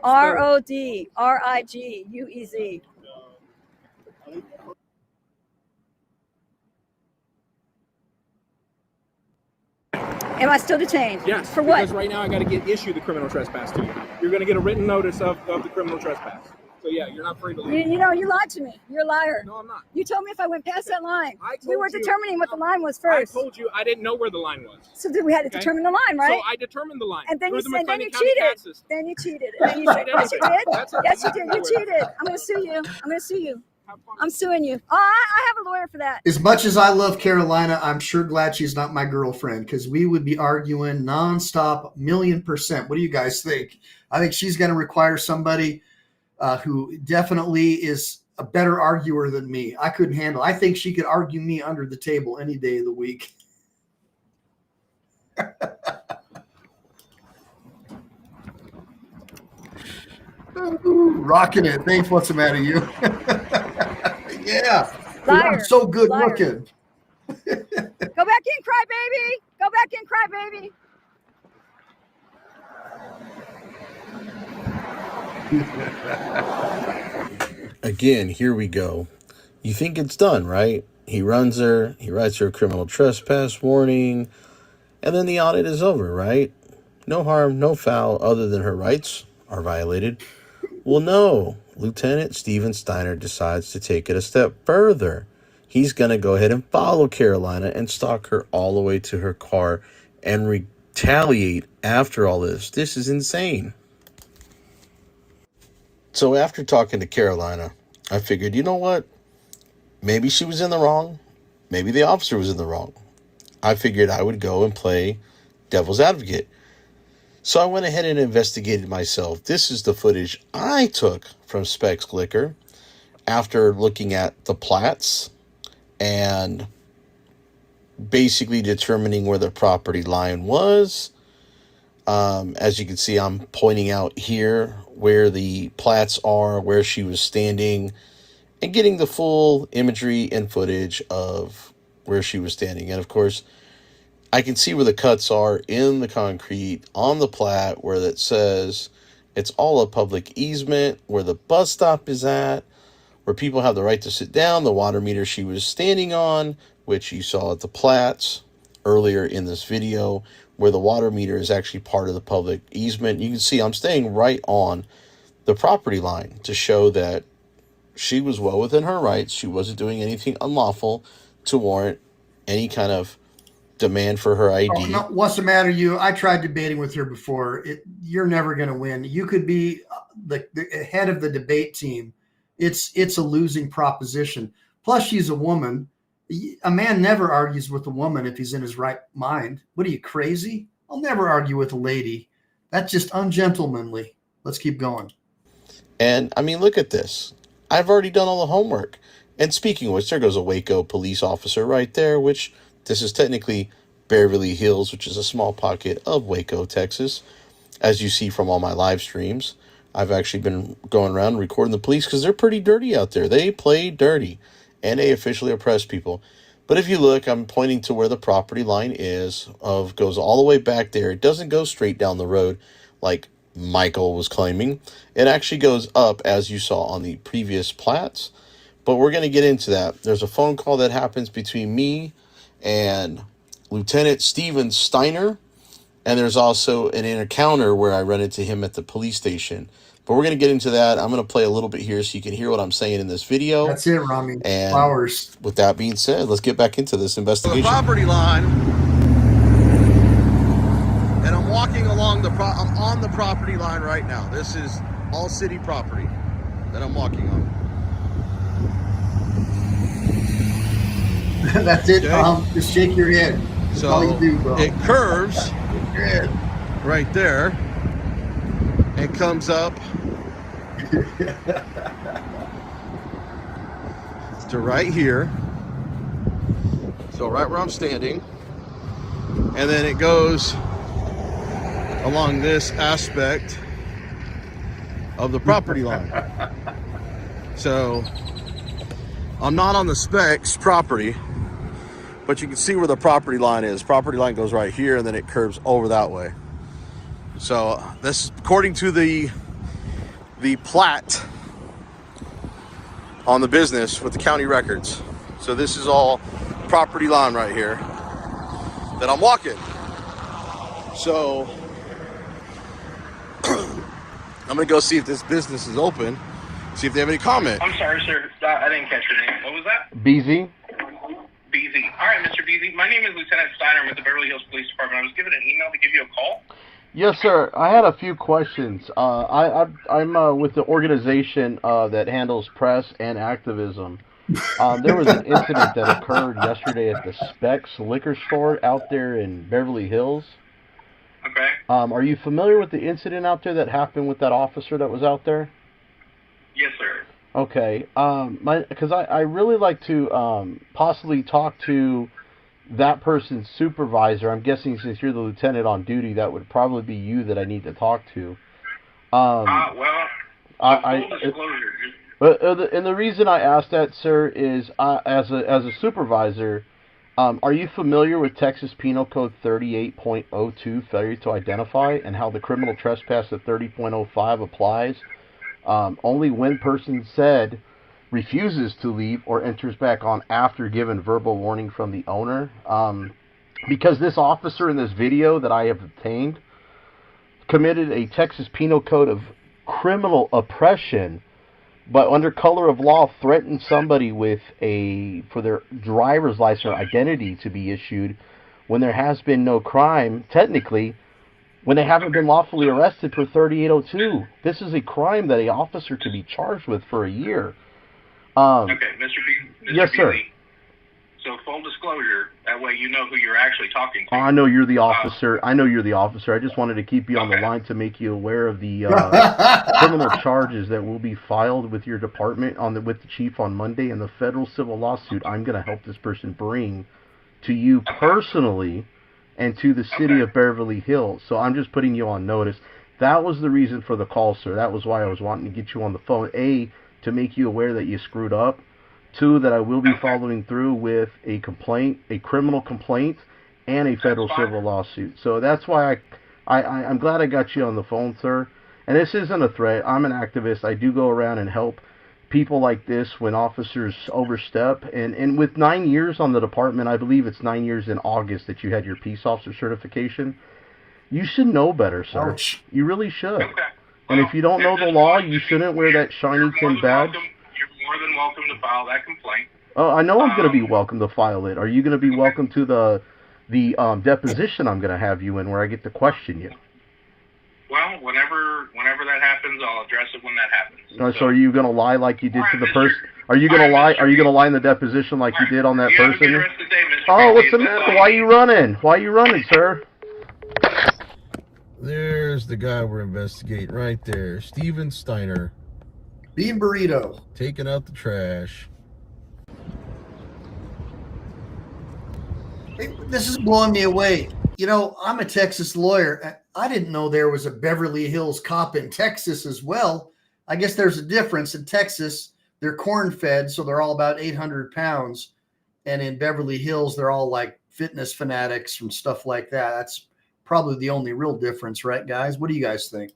RODRIGUEZ. Am I still detained? Yes. For what? Because right now I got to issue the criminal trespass to you. You're going to get a written notice of the criminal trespass. So yeah, you're not free to leave. You lied to me. You're a liar. No, I'm not. You told me if I went past that line. We were determining what the line was first. I told you I didn't know where the line was. So then we had to determine the line, right? So I determined the line. And then you cheated. Then you cheated. Yes, you did. Yes, you did. You cheated. I'm going to sue you. I'm suing you. Oh, I have a lawyer for that. As much as I love Carolina, I'm sure glad she's not my girlfriend because we would be arguing nonstop, 1,000,000%. What do you guys think? I think she's going to require somebody who definitely is a better arguer than me. I couldn't handle. I think she could argue me under the table any day of the week. Ooh, rocking it. Thanks. What's the matter, you? Yeah. Liar. I'm so good Liar. looking. Go back fucking crybaby. Again, here we go. You think it's done, right? He runs her, he writes her a criminal trespass warning, and then the audit is over, right? No harm, no foul, other than her rights are violated. Well, no. Lieutenant Steven Steiner decides to take it a step further. He's going to go ahead and follow Carolina and stalk her all the way to her car and retaliate after all this. This is insane. So after talking to Carolina, I figured, you know what? Maybe she was in the wrong. Maybe the officer was in the wrong. I figured I would go and play devil's advocate. So I went ahead and investigated myself. This is the footage I took from Specs Liquor after looking at the plats and basically determining where the property line was. As you can see, I'm pointing out here where the plats are, where she was standing, and getting the full imagery and footage of where she was standing. And of course, I can see where the cuts are in the concrete on the plat where it says it's all a public easement, where the bus stop is at, where people have the right to sit down, the water meter she was standing on, which you saw at the plats earlier in this video, where the water meter is actually part of the public easement. You can see I'm staying right on the property line to show that she was well within her rights. She wasn't doing anything unlawful to warrant any kind of demand for her ID. Oh, no, what's the matter, you? I tried debating with her before. You're never going to win. You could be the head of the debate team. It's a losing proposition. Plus, she's a woman. A man never argues with a woman if he's in his right mind. What are you, crazy? I'll never argue with a lady. That's just ungentlemanly. Let's keep going. And I mean, look at this. I've already done all the homework. And speaking of which, there goes a Waco police officer right there, which this is technically Beverly Hills, which is a small pocket of Waco, Texas. As you see from all my live streams, I've actually been going around and recording the police because they're pretty dirty out there. They play dirty, and they officially oppress people. But if you look, I'm pointing to where the property line is, goes all the way back there. It doesn't go straight down the road like Michael was claiming. It actually goes up, as you saw on the previous plats. But we're going to get into that. There's a phone call that happens between me and Lieutenant Steven Steiner. And there's also an encounter where I run into him at the police station. But we're going to get into that. I'm going to play a little bit here so you can hear what I'm saying in this video. That's it, Rami. And Flowers. with that being said, let's get back into this investigation. The property line, and I'm walking along I'm on the property line right now. This is all city property that I'm walking on. That's it, Tom. Just shake your head. That's So all you do, bro. it curves right there. It comes up to right here. So right where I'm standing. And then it goes along this aspect of the property line. So I'm not on the Specs property, but you can see where the property line is. Property line goes right here, and then it curves over that way. So this, according to the plat on the business with the county records. So this is all property line right here that I'm walking. So I'm gonna go see if this business is open, see if they have any comment. I'm sorry, sir. I didn't catch your name. What was that? BZ. BZ. All right, Mr. BZ. My name is Lieutenant Steiner. I'm with the Beverly Hills Police Department. I was given an email to give you a call. Yes, sir. I had a few questions. I'm with the organization that handles press and activism. There was an incident that occurred yesterday at the Specs liquor store out there in Beverly Hills. Okay. Are you familiar with the incident out there that happened with that officer that was out there? Yes, sir. Okay. Because I really like to possibly talk to that person's supervisor. I'm guessing since you're the lieutenant on duty, that would probably be you that I need to talk to. Full disclosure. And the reason I asked that, sir, is as a supervisor, Are you familiar with Texas Penal Code 38.02, failure to identify, and how the criminal trespass at 30.05 applies only when person said refuses to leave or enters back on after given verbal warning from the owner? Because this officer in this video that I have obtained committed a Texas Penal Code of criminal oppression, but under color of law threatened somebody with for their driver's license or identity to be issued when there has been no crime, technically, when they haven't been lawfully arrested for 3802. This is a crime that an officer could be charged with for a year. Okay, Mr. Yes, sir. Beasley. So full disclosure, that way you know who you're actually talking to. I know you're the officer. I know you're the officer. I just wanted to keep you on the line to make you aware of the criminal charges that will be filed with your department with the chief on Monday, and the federal civil lawsuit I'm going to help this person bring to you personally and to the city of Beverly Hills. So I'm just putting you on notice. That was the reason for the call, sir. That was why I was wanting to get you on the phone. A, to make you aware that you screwed up. 2, that I will be following through with a complaint, a criminal complaint, and a federal civil lawsuit. So that's why I'm glad I got you on the phone, sir. And this isn't a threat. I'm an activist. I do go around and help people like this when officers overstep. And with 9 years on the department, I believe it's 9 years in August that you had your peace officer certification. You should know better, sir. Ouch. You really should. And if you don't know the law, you shouldn't wear that shiny tin badge. More than welcome to file that complaint. Oh, I know I'm going to be welcome to file it. Are you going to be welcome to the deposition I'm going to have you in, where I get to question you? Well, whenever that happens, I'll address it when that happens. So are you going to lie like you did to the person? Are you going to lie? Are you going to lie in the deposition like you did on that person? Oh, what's the matter? Why are you running? Why are you running, sir? There's the guy we're investigating right there, Steven Steiner. Bean burrito. Taking out the trash. This is blowing me away. You know, I'm a Texas lawyer. I didn't know there was a Beverly Hills cop in Texas as well. I guess there's a difference. In Texas, they're corn-fed, so they're all about 800 pounds. And in Beverly Hills, they're all like fitness fanatics and stuff like that. That's probably the only real difference, right, guys? What do you guys think?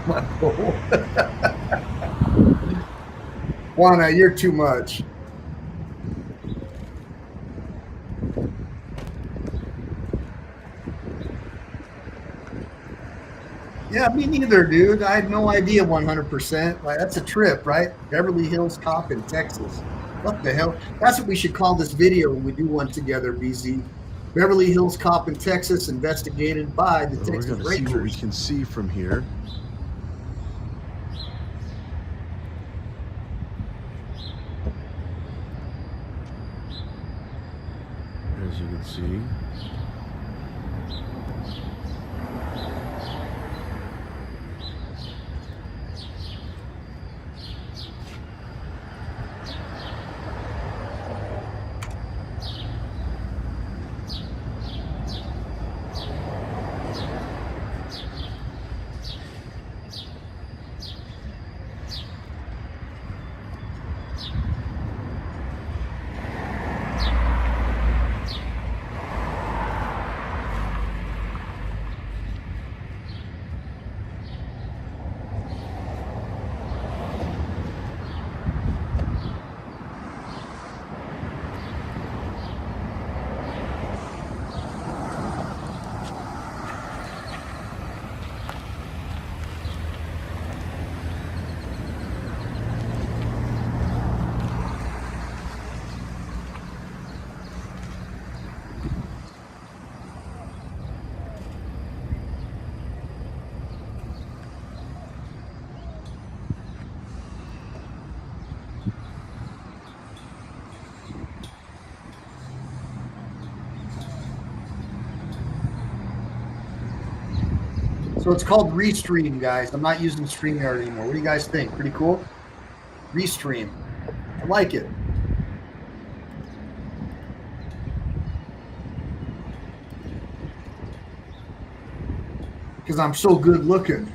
My pole. Juana, you're too much. Yeah, me neither, dude. I had no idea 100%. Like, that's a trip, right? Beverly Hills cop in Texas. What the hell? That's what we should call this video when we do one together, BZ. Beverly Hills cop in Texas investigated by the Texas Rangers. We're going to see what we can see from here. As you can see. So it's called Restream, guys. I'm not using StreamYard anymore. What do you guys think? Pretty cool? Restream. I like it. Because I'm so good looking.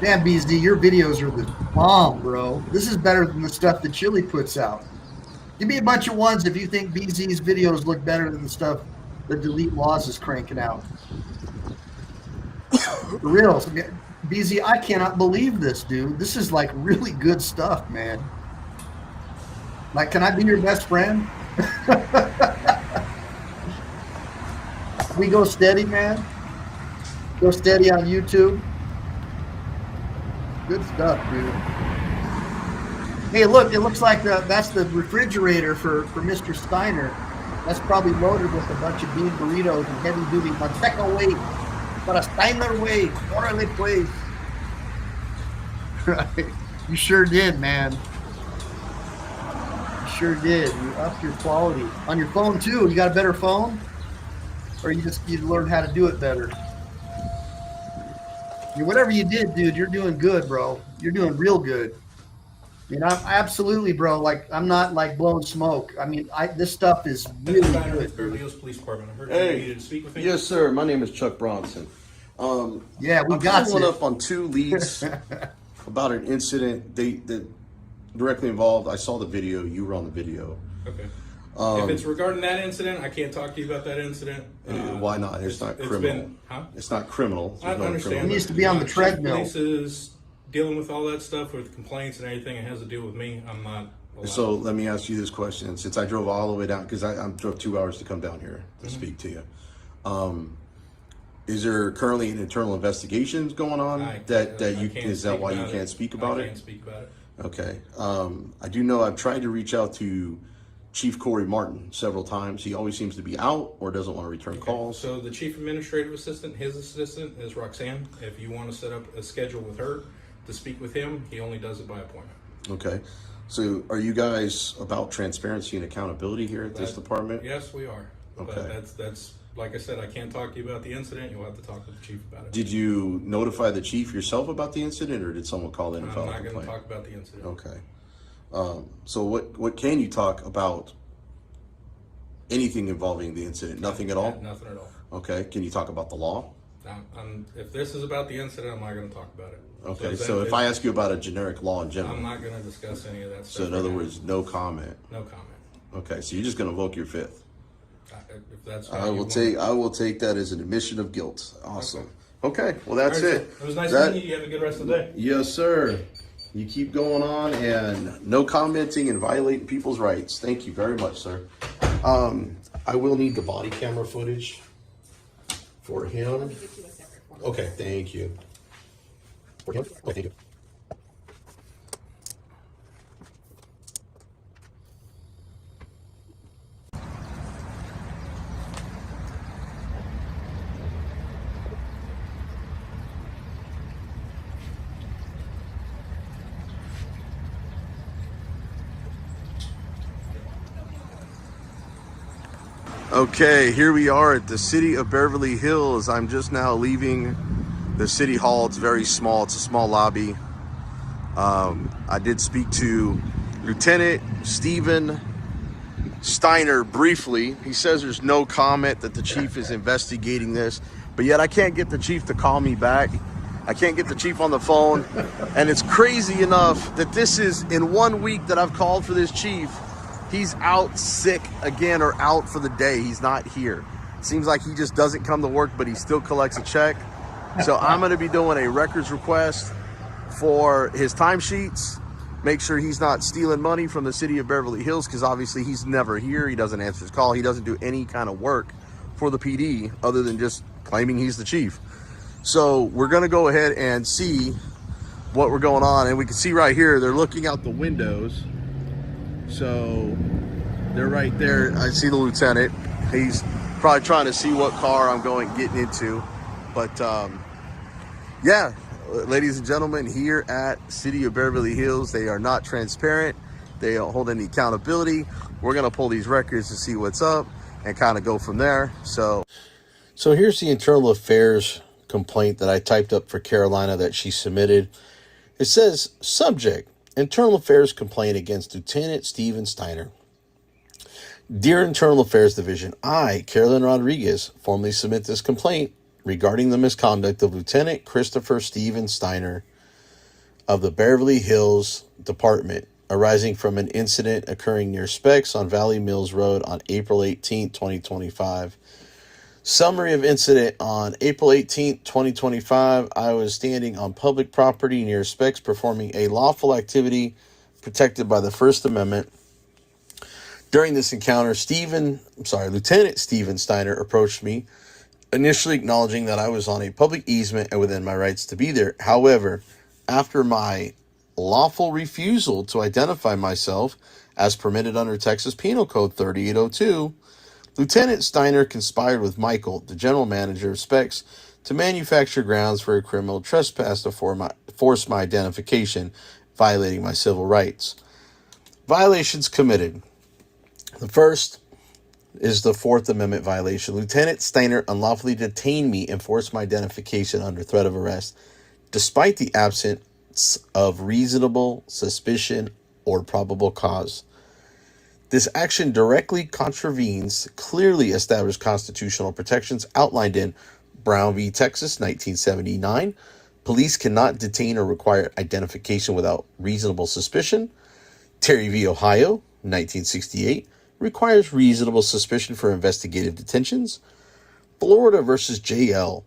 Damn, BZ, your videos are the bomb, bro. This is better than the stuff that Chili puts out. Give me a bunch of ones if you think BZ's videos look better than the stuff that Delete Laws is cranking out. For real. BZ, I cannot believe this, dude. This is like really good stuff, man. Like, can I be your best friend? We go steady, man. Go steady on YouTube. Good stuff, dude. Hey, look, it looks like that's the refrigerator for Mr. Steiner. That's probably loaded with a bunch of bean burritos and heavy-duty Manteca way. But a Steiner way. Orale pues. Right. You sure did, man. You sure did. You upped your quality. On your phone, too. You got a better phone? Or you learned how to do it better? Whatever you did, dude, you're doing good, bro. You're doing real good. I mean, I'm absolutely, bro. Like, I'm not like blowing smoke. I mean, this stuff is really good. Beverly Hills Police Department. I heard Hey, you needed to speak with me. yes, sir. My name is Chuck Bronson. Yeah, we I'm got following you. up on 2 leads about an incident that directly involved. I saw the video. You were on the video. Okay. If it's regarding that incident, I can't talk to you about that incident. Why not? It's not criminal. It's not criminal. I understand. It needs to be on the treadmill. Police is dealing with all that stuff with complaints and everything. It has to do with me. I'm not allowed. So let me ask you this question. Since I drove all the way down, because I drove 2 hours to come down here to speak to you. Is there currently an internal investigation going on is that why you can't speak about it? I can't speak about it. Okay. I do know I've tried to reach out to Chief Corey Martin several times. He always seems to be out or doesn't want to return calls. So the chief administrative assistant, his assistant is Roxanne. If you want to set up a schedule with her to speak with him, he only does it by appointment. Okay. So are you guys about transparency and accountability here at this department? Yes, we are. Okay. But that's like I said, I can't talk to you about the incident. You'll have to talk to the chief about it. Did you notify the chief yourself about the incident, or did someone call in and file a complaint? I'm not going to talk about the incident. Okay. So what can you talk about? Anything involving the incident? Nothing at all? Nothing at all. Okay. Can you talk about the law? If this is about the incident, I'm not going to talk about it. Okay. So if I ask you about a generic law in general? I'm not going to discuss any of that stuff. So in other words, no comment? No comment. Okay. So you're just going to invoke your fifth? If that's I will take that as an admission of guilt. Awesome. Okay. Well, that's right, it. It was nice meeting you. You have a good rest of the day. Yes, sir. You keep going on and no commenting and violating people's rights. Thank you very much, sir. I will need the body camera footage for him. Okay, thank you. For him? Okay, thank you. Okay, here we are at the city of Beverly Hills. I'm just now leaving the city hall. It's very small. It's a small lobby. I did speak to Lieutenant Stephen Steiner briefly. He says there's no comment, that the chief is investigating this, but yet I can't get the chief to call me back. I can't get the chief on the phone. And it's crazy enough that this is in 1 week that I've called for this chief. He's out sick again, or out for the day. He's not here. Seems like he just doesn't come to work, but he still collects a check. So I'm going to be doing a records request for his timesheets. Make sure he's not stealing money from the city of Beverly Hills, because obviously he's never here. He doesn't answer his call. He doesn't do any kind of work for the PD other than just claiming he's the chief. So we're going to go ahead and see what we're going on. And we can see right here, they're looking out the windows. So they're right there. I see the lieutenant. He's probably trying to see what car I'm getting into. But yeah, ladies and gentlemen, here at City of Beverly Hills, they are not transparent. They don't hold any accountability. We're going to pull these records to see what's up and kind of go from there. So here's the internal affairs complaint that I typed up for Carolina that she submitted. It says, subject, internal affairs complaint against Lieutenant Steven Steiner. Dear Internal Affairs Division, I, Carolyn Rodriguez, formally submit this complaint regarding the misconduct of Lieutenant Christopher Steven Steiner of the Beverly Hills Department, arising from an incident occurring near Specs on Valley Mills Road on April 18, 2025. Summary of incident: on April 18, 2025, I was standing on public property near Specs performing a lawful activity protected by the First Amendment. During this encounter, Lieutenant Steven Steiner approached me, initially acknowledging that I was on a public easement and within my rights to be there. However, after my lawful refusal to identify myself as permitted under Texas Penal Code 3802, Lieutenant Steiner conspired with Michael, the general manager of Specs, to manufacture grounds for a criminal trespass to force my identification, violating my civil rights. Violations committed. The first is the Fourth Amendment violation. Lieutenant Steiner unlawfully detained me and forced my identification under threat of arrest, despite the absence of reasonable suspicion or probable cause. This action directly contravenes clearly established constitutional protections outlined in Brown v. Texas, 1979. Police cannot detain or require identification without reasonable suspicion. Terry v. Ohio, 1968. Requires reasonable suspicion for investigative detentions. Florida versus JL,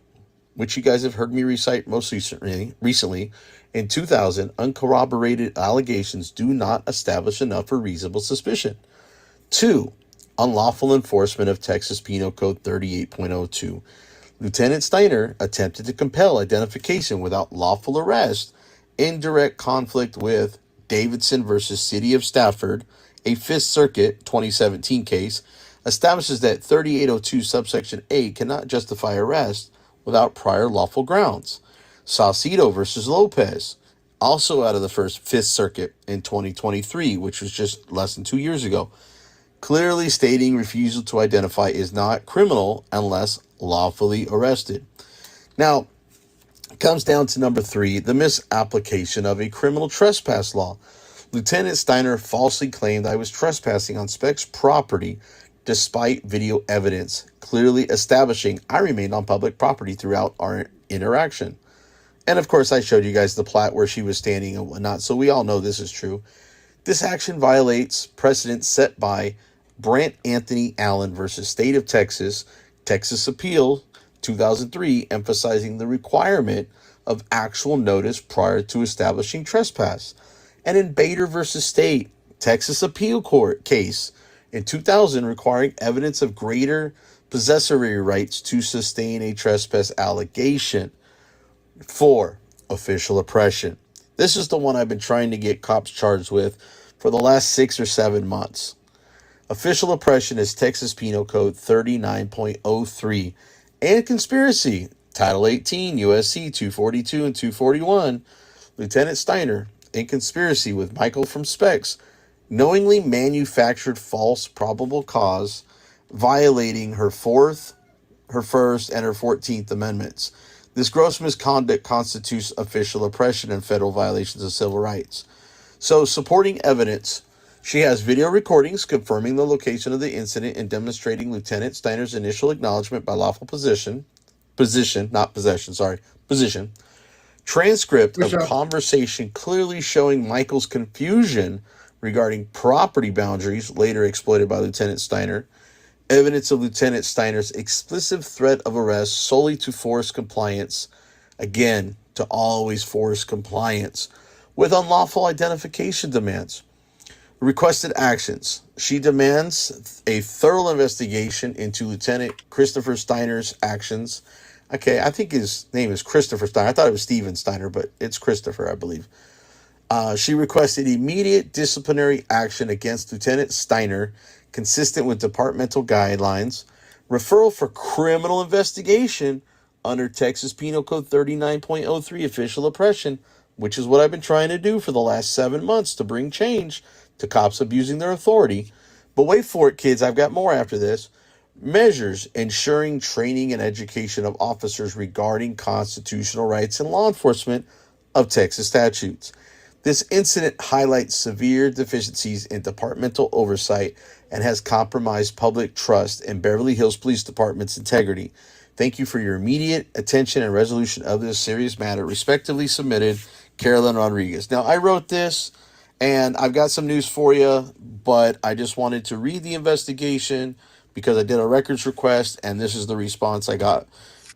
which you guys have heard me recite most recently, in 2000, uncorroborated allegations do not establish enough for reasonable suspicion. 2. Unlawful enforcement of Texas Penal Code 38.02. Lieutenant Steiner attempted to compel identification without lawful arrest in direct conflict with Davidson versus City of Stafford, a 5th Circuit 2017 case, establishes that 3802 subsection A cannot justify arrest without prior lawful grounds. Saucedo versus Lopez, also out of the 5th Circuit in 2023, which was just less than 2 years ago, clearly stating refusal to identify is not criminal unless lawfully arrested. Now, it comes down to number 3, the misapplication of a criminal trespass law. Lieutenant Steiner falsely claimed I was trespassing on Specs property despite video evidence clearly establishing I remained on public property throughout our interaction. And of course, I showed you guys the plat where she was standing and whatnot, so we all know this is true. This action violates precedent set by Brent Anthony Allen versus State of Texas, Texas Appeal 2003, emphasizing the requirement of actual notice prior to establishing trespass. And in Bader versus State, Texas Appeal Court case in 2000, requiring evidence of greater possessory rights to sustain a trespass allegation. 4. Official oppression. This is the one I've been trying to get cops charged with for the last 6 or 7 months. Official oppression is Texas Penal Code 39.03 and conspiracy, Title 18, USC 242 and 241. Lieutenant Steiner, in conspiracy with Michael from Specs, knowingly manufactured false probable cause, violating her 4th, her 1st, and her 14th Amendments. This gross misconduct constitutes official oppression and federal violations of civil rights. So, supporting evidence, she has video recordings confirming the location of the incident and demonstrating Lieutenant Steiner's initial acknowledgement by lawful position. Transcript of conversation clearly showing Michael's confusion regarding property boundaries, later exploited by Lieutenant Steiner. Evidence of Lieutenant Steiner's explicit threat of arrest solely to force compliance. Again, to always force compliance with unlawful identification demands. Requested actions. She demands a thorough investigation into Lieutenant Christopher Steiner's actions. Okay, I think his name is Christopher Steiner. I thought it was Steven Steiner, but it's Christopher, I believe. She requested immediate disciplinary action against Lieutenant Steiner, consistent with departmental guidelines, referral for criminal investigation under Texas Penal Code 39.03, official oppression, which is what I've been trying to do for the last 7 months to bring change to cops abusing their authority. But wait for it, kids. I've got more after this. Measures ensuring training and education of officers regarding constitutional rights and law enforcement of Texas statutes. This incident highlights severe deficiencies in departmental oversight and has compromised public trust in Beverly Hills Police Department's integrity. Thank you for your immediate attention and resolution of this serious matter. Respectively submitted, Carolyn Rodriguez. Now, I wrote this, and I've got some news for you, but I just wanted to read the investigation because I did a records request, and this is the response I got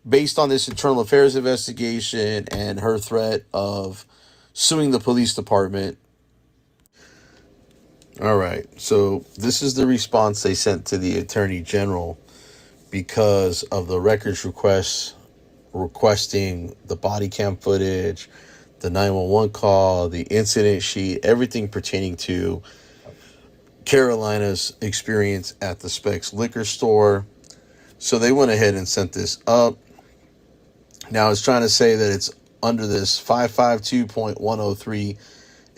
based on this internal affairs investigation and her threat of suing the police department. All right, so this is the response they sent to the Attorney General because of the records requests requesting the body cam footage, the 911 call, the incident sheet, everything pertaining to Carolina's experience at the Specs liquor store. So they went ahead and sent this up. Now it's trying to say that it's under this 552.103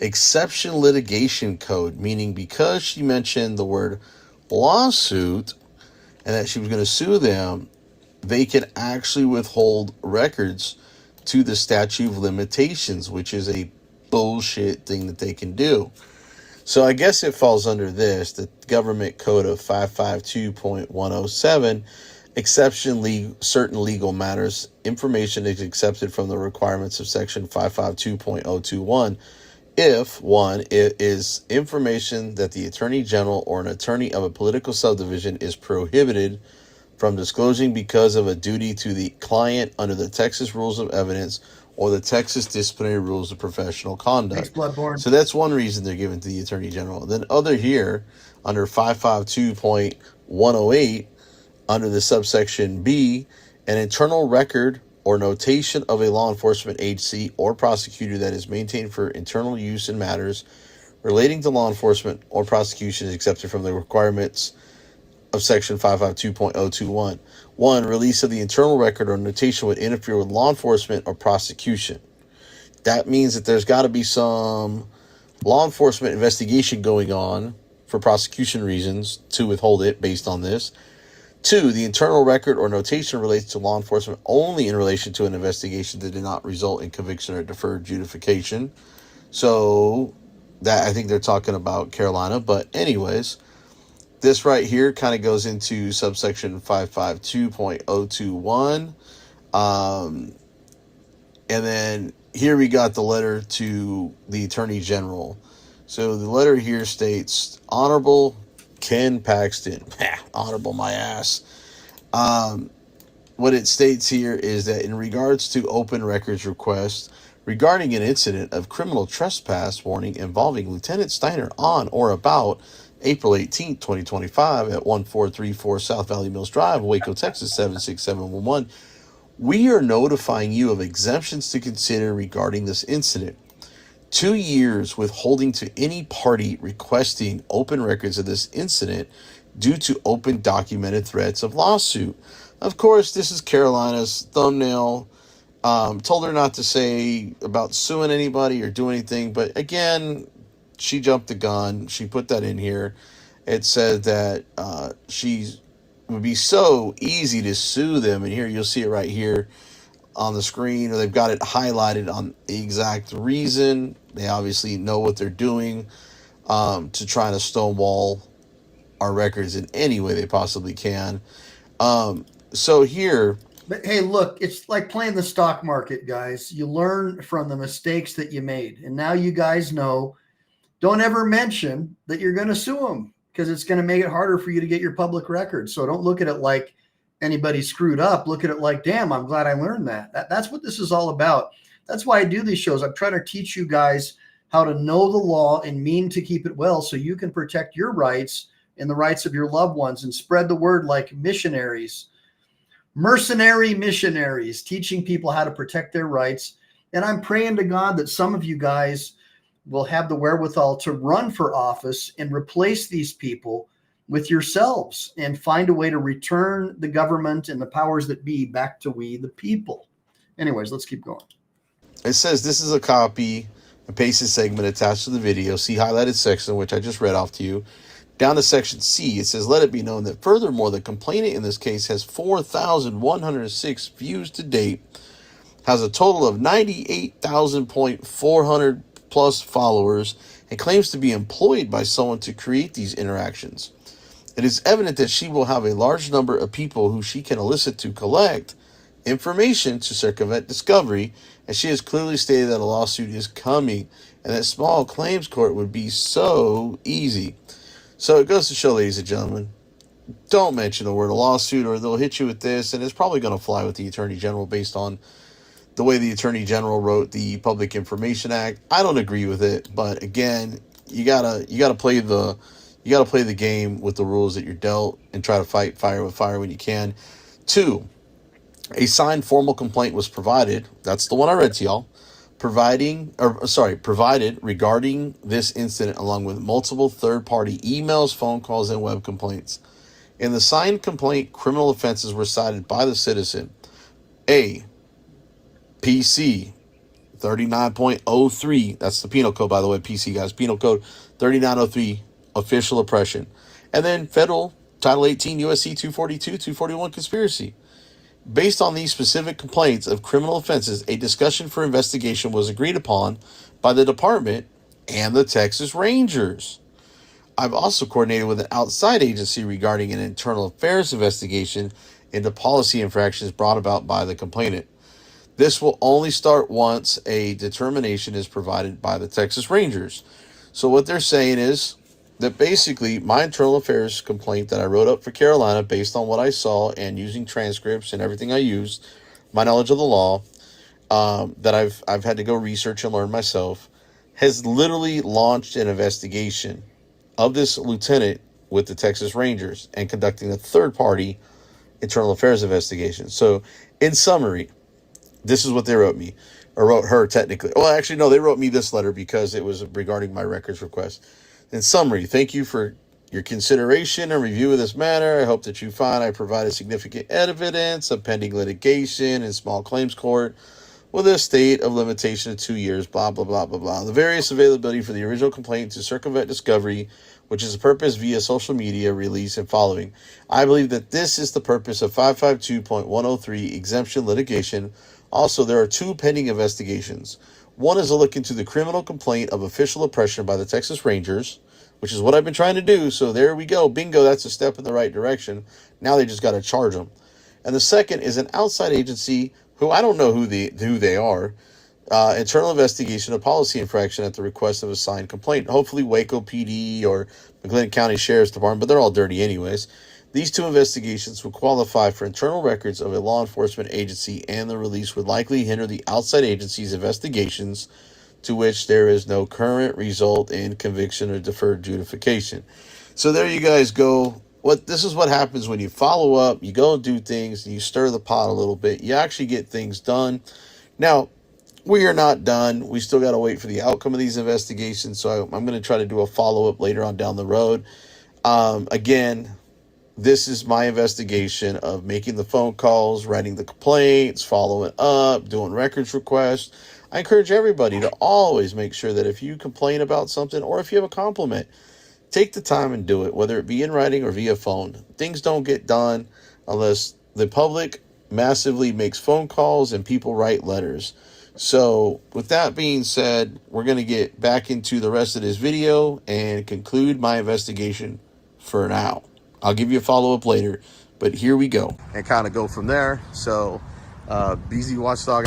exception litigation code, meaning because she mentioned the word lawsuit and that she was going to sue them, they can actually withhold records to the statute of limitations, which is a bullshit thing that they can do. So I guess it falls under this, the government code of 552.107, exception certain legal matters. Information is accepted from the requirements of section 552.021 if, one, it is information that the Attorney General or an attorney of a political subdivision is prohibited from disclosing because of a duty to the client under the Texas Rules of Evidence or the Texas Disciplinary Rules of Professional Conduct. So that's one reason they're given to the Attorney General. Then other here, under 552.108, under the subsection B, an internal record or notation of a law enforcement agency or prosecutor that is maintained for internal use in matters relating to law enforcement or prosecution is accepted from the requirements of section 552.021. 1. Release of the internal record or notation would interfere with law enforcement or prosecution. That means that there's got to be some law enforcement investigation going on for prosecution reasons to withhold it based on this. 2. The internal record or notation relates to law enforcement only in relation to an investigation that did not result in conviction or deferred adjudication. So that, I think they're talking about Carolina. But anyways, this right here kind of goes into subsection 552.021. And then here we got the letter to the Attorney General. So the letter here states, Honorable Ken Paxton. Honorable my ass. What it states here is that in regards to open records requests regarding an incident of criminal trespass warning involving Lieutenant Steiner on or about April 18, 2025 at 1434 South Valley Mills Drive, Waco, Texas 76711, we are notifying you of exemptions to consider regarding this incident. 2 years withholding to any party requesting open records of this incident due to open documented threats of lawsuit. Of course, this is Carolina's thumbnail. Told her not to say about suing anybody or do anything, but again, she jumped the gun. She put that in here. It said that she would be so easy to sue them, and here you'll see it right here on the screen, or they've got it highlighted on the exact reason. They obviously know what they're doing to try to stonewall our records in any way they possibly can. So here... But hey, look, it's like playing the stock market, guys. You learn from the mistakes that you made. And now you guys know, don't ever mention that you're going to sue them because it's going to make it harder for you to get your public records. So don't look at it like anybody screwed up. Look at it like, damn, I'm glad I learned that. That's what this is all about. That's why I do these shows. I'm trying to teach you guys how to know the law and mean to keep it well so you can protect your rights and the rights of your loved ones and spread the word like missionaries. Mercenary missionaries teaching people how to protect their rights. And I'm praying to God that some of you guys will have the wherewithal to run for office and replace these people with yourselves and find a way to return the government and the powers that be back to we, the people. Anyways, let's keep going. It says this is a copy and pasted segment attached to the video. See highlighted section, which I just read off to you. Down to section C, it says, let it be known that furthermore, the complainant in this case has 4,106 views to date, has a total of 98,400 plus followers, and claims to be employed by someone to create these interactions. It is evident that she will have a large number of people who she can elicit to collect information to circumvent discovery, and she has clearly stated that a lawsuit is coming and that small claims court would be so easy. So it goes to show, ladies and gentlemen, don't mention the word a lawsuit or they'll hit you with this, and it's probably going to fly with the Attorney General based on the way the Attorney General wrote the Public Information Act. I don't agree with it, but again, you gotta play the game with the rules that you're dealt and try to fight fire with fire when you can. 2, a signed formal complaint was provided. That's the one I read to y'all. Provided regarding this incident, along with multiple third-party emails, phone calls, and web complaints. In the signed complaint, criminal offenses were cited by the citizen. A. PC 39.03. That's the penal code, by the way, PC, guys. Penal code 3903, official oppression. And then federal Title 18 USC 242, 241, conspiracy. Based on these specific complaints of criminal offenses, a discussion for investigation was agreed upon by the department and the Texas Rangers. I've also coordinated with an outside agency regarding an internal affairs investigation into policy infractions brought about by the complainant. This will only start once a determination is provided by the Texas Rangers. So what they're saying is that basically my internal affairs complaint that I wrote up for Carolina based on what I saw and using transcripts and everything I used, my knowledge of the law, that I've had to go research and learn myself, has literally launched an investigation of this lieutenant with the Texas Rangers and conducting a third-party internal affairs investigation. So in summary, this is what they wrote me, or wrote her technically. Well, actually, no, they wrote me this letter because it was regarding my records request. In summary, thank you for your consideration and review of this matter. I hope that you find I provided significant evidence of pending litigation in small claims court with a state of limitation of 2 years, blah, blah, blah, blah, blah. The various availability for the original complaint to circumvent discovery, which is a purpose via social media release and following. I believe that this is the purpose of 552.103 exemption litigation. Also, there are 2 pending investigations. One is a look into the criminal complaint of official oppression by the Texas Rangers, which is what I've been trying to do. So there we go. Bingo, that's a step in the right direction. Now they just got to charge them. And the second is an outside agency who I don't know who they are. Internal investigation of policy infraction at the request of a signed complaint. Hopefully Waco PD or McLean County Sheriff's Department, but they're all dirty anyways. These 2 investigations would qualify for internal records of a law enforcement agency, and the release would likely hinder the outside agency's investigations, to which there is no current result in conviction or deferred adjudication. So there you guys go. This is what happens when you follow up, you go and do things, and you stir the pot a little bit. You actually get things done. Now, we are not done. We still got to wait for the outcome of these investigations, so I'm going to try to do a follow-up later on down the road. Again, this is my investigation of making the phone calls, writing the complaints, following up, doing records requests. I encourage everybody to always make sure that if you complain about something or if you have a compliment, take the time and do it, whether it be in writing or via phone. Things don't get done unless the public massively makes phone calls and people write letters. So with that being said, we're going to get back into the rest of this video and conclude my investigation for now. I'll give you a follow-up later, but here we go. And kind of go from there. So, BZ Watchdog.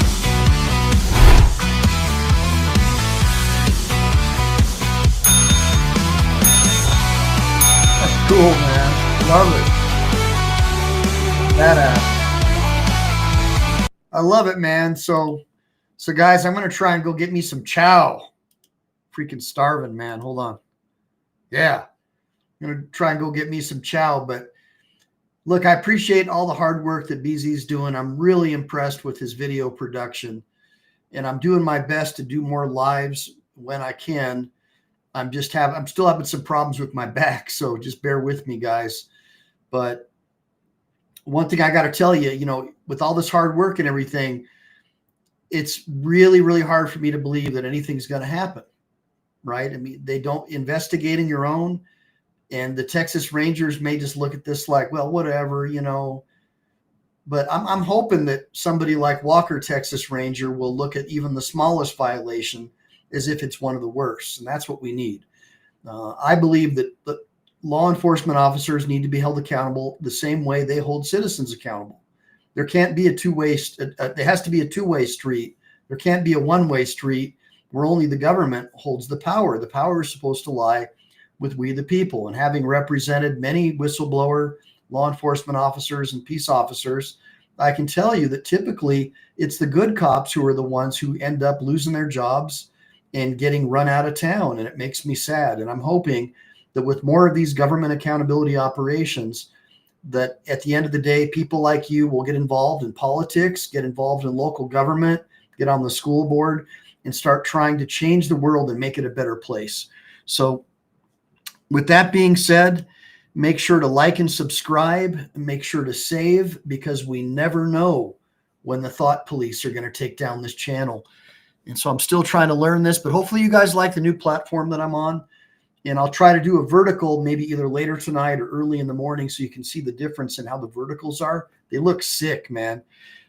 That's cool, man. Love it. I love it, man. So guys, I'm going to try and go get me some chow. Freaking starving, man. Hold on. Yeah. I'm going to try and go get me some chow. But look, I appreciate all the hard work that BZ's doing. I'm really impressed with his video production. And I'm doing my best to do more lives when I can. I'm still having some problems with my back, so just bear with me, guys. But one thing I got to tell you, you know, with all this hard work and everything, it's really, really hard for me to believe that anything's going to happen, right? I mean, they don't investigate in your own, and the Texas Rangers may just look at this like, well, whatever, you know. But I'm hoping that somebody like Walker, Texas Ranger, will look at even the smallest violation as if it's one of the worst, and that's what we need. I believe that the law enforcement officers need to be held accountable the same way they hold citizens accountable. There can't be a two-way. There has to be a two-way street. There can't be a one-way street where only the government holds the power. The power is supposed to lie with we the people. And having represented many whistleblower law enforcement officers and peace officers, I can tell you that typically it's the good cops who are the ones who end up losing their jobs and getting run out of town. And it makes me sad. And I'm hoping that with more of these government accountability operations, that at the end of the day, people like you will get involved in politics, get involved in local government, get on the school board, and start trying to change the world and make it a better place. So with that being said, make sure to like and subscribe, and make sure to save, because we never know when the thought police are going to take down this channel. And so I'm still trying to learn this, but hopefully you guys like the new platform that I'm on. And I'll try to do a vertical maybe either later tonight or early in the morning so you can see the difference in how the verticals are. They look sick, man.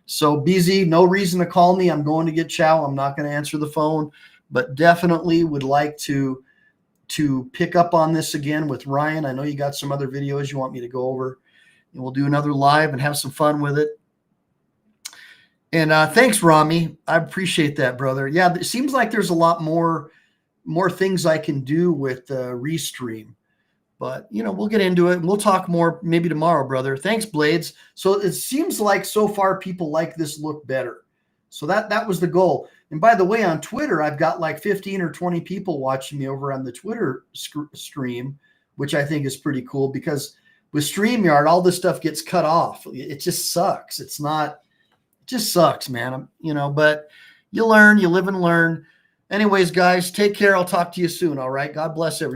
So BZ, no reason to call me. I'm going to get chow. I'm not going to answer the phone, but definitely would like to pick up on this again with Ryan. I know you got some other videos you want me to go over, and we'll do another live and have some fun with it. And thanks, Rami. I appreciate that, brother. Yeah, it seems like there's a lot more things I can do with Restream, but you know, we'll get into it and we'll talk more maybe tomorrow, brother. Thanks, Blades. So it seems like so far people like this look better. So that was the goal. And by the way, on Twitter, I've got like 15 or 20 people watching me over on the Twitter stream, which I think is pretty cool, because with StreamYard, all this stuff gets cut off. It just sucks. It just sucks, man. You know, but you learn, you live and learn. Anyways, guys, take care. I'll talk to you soon. All right. God bless everyone.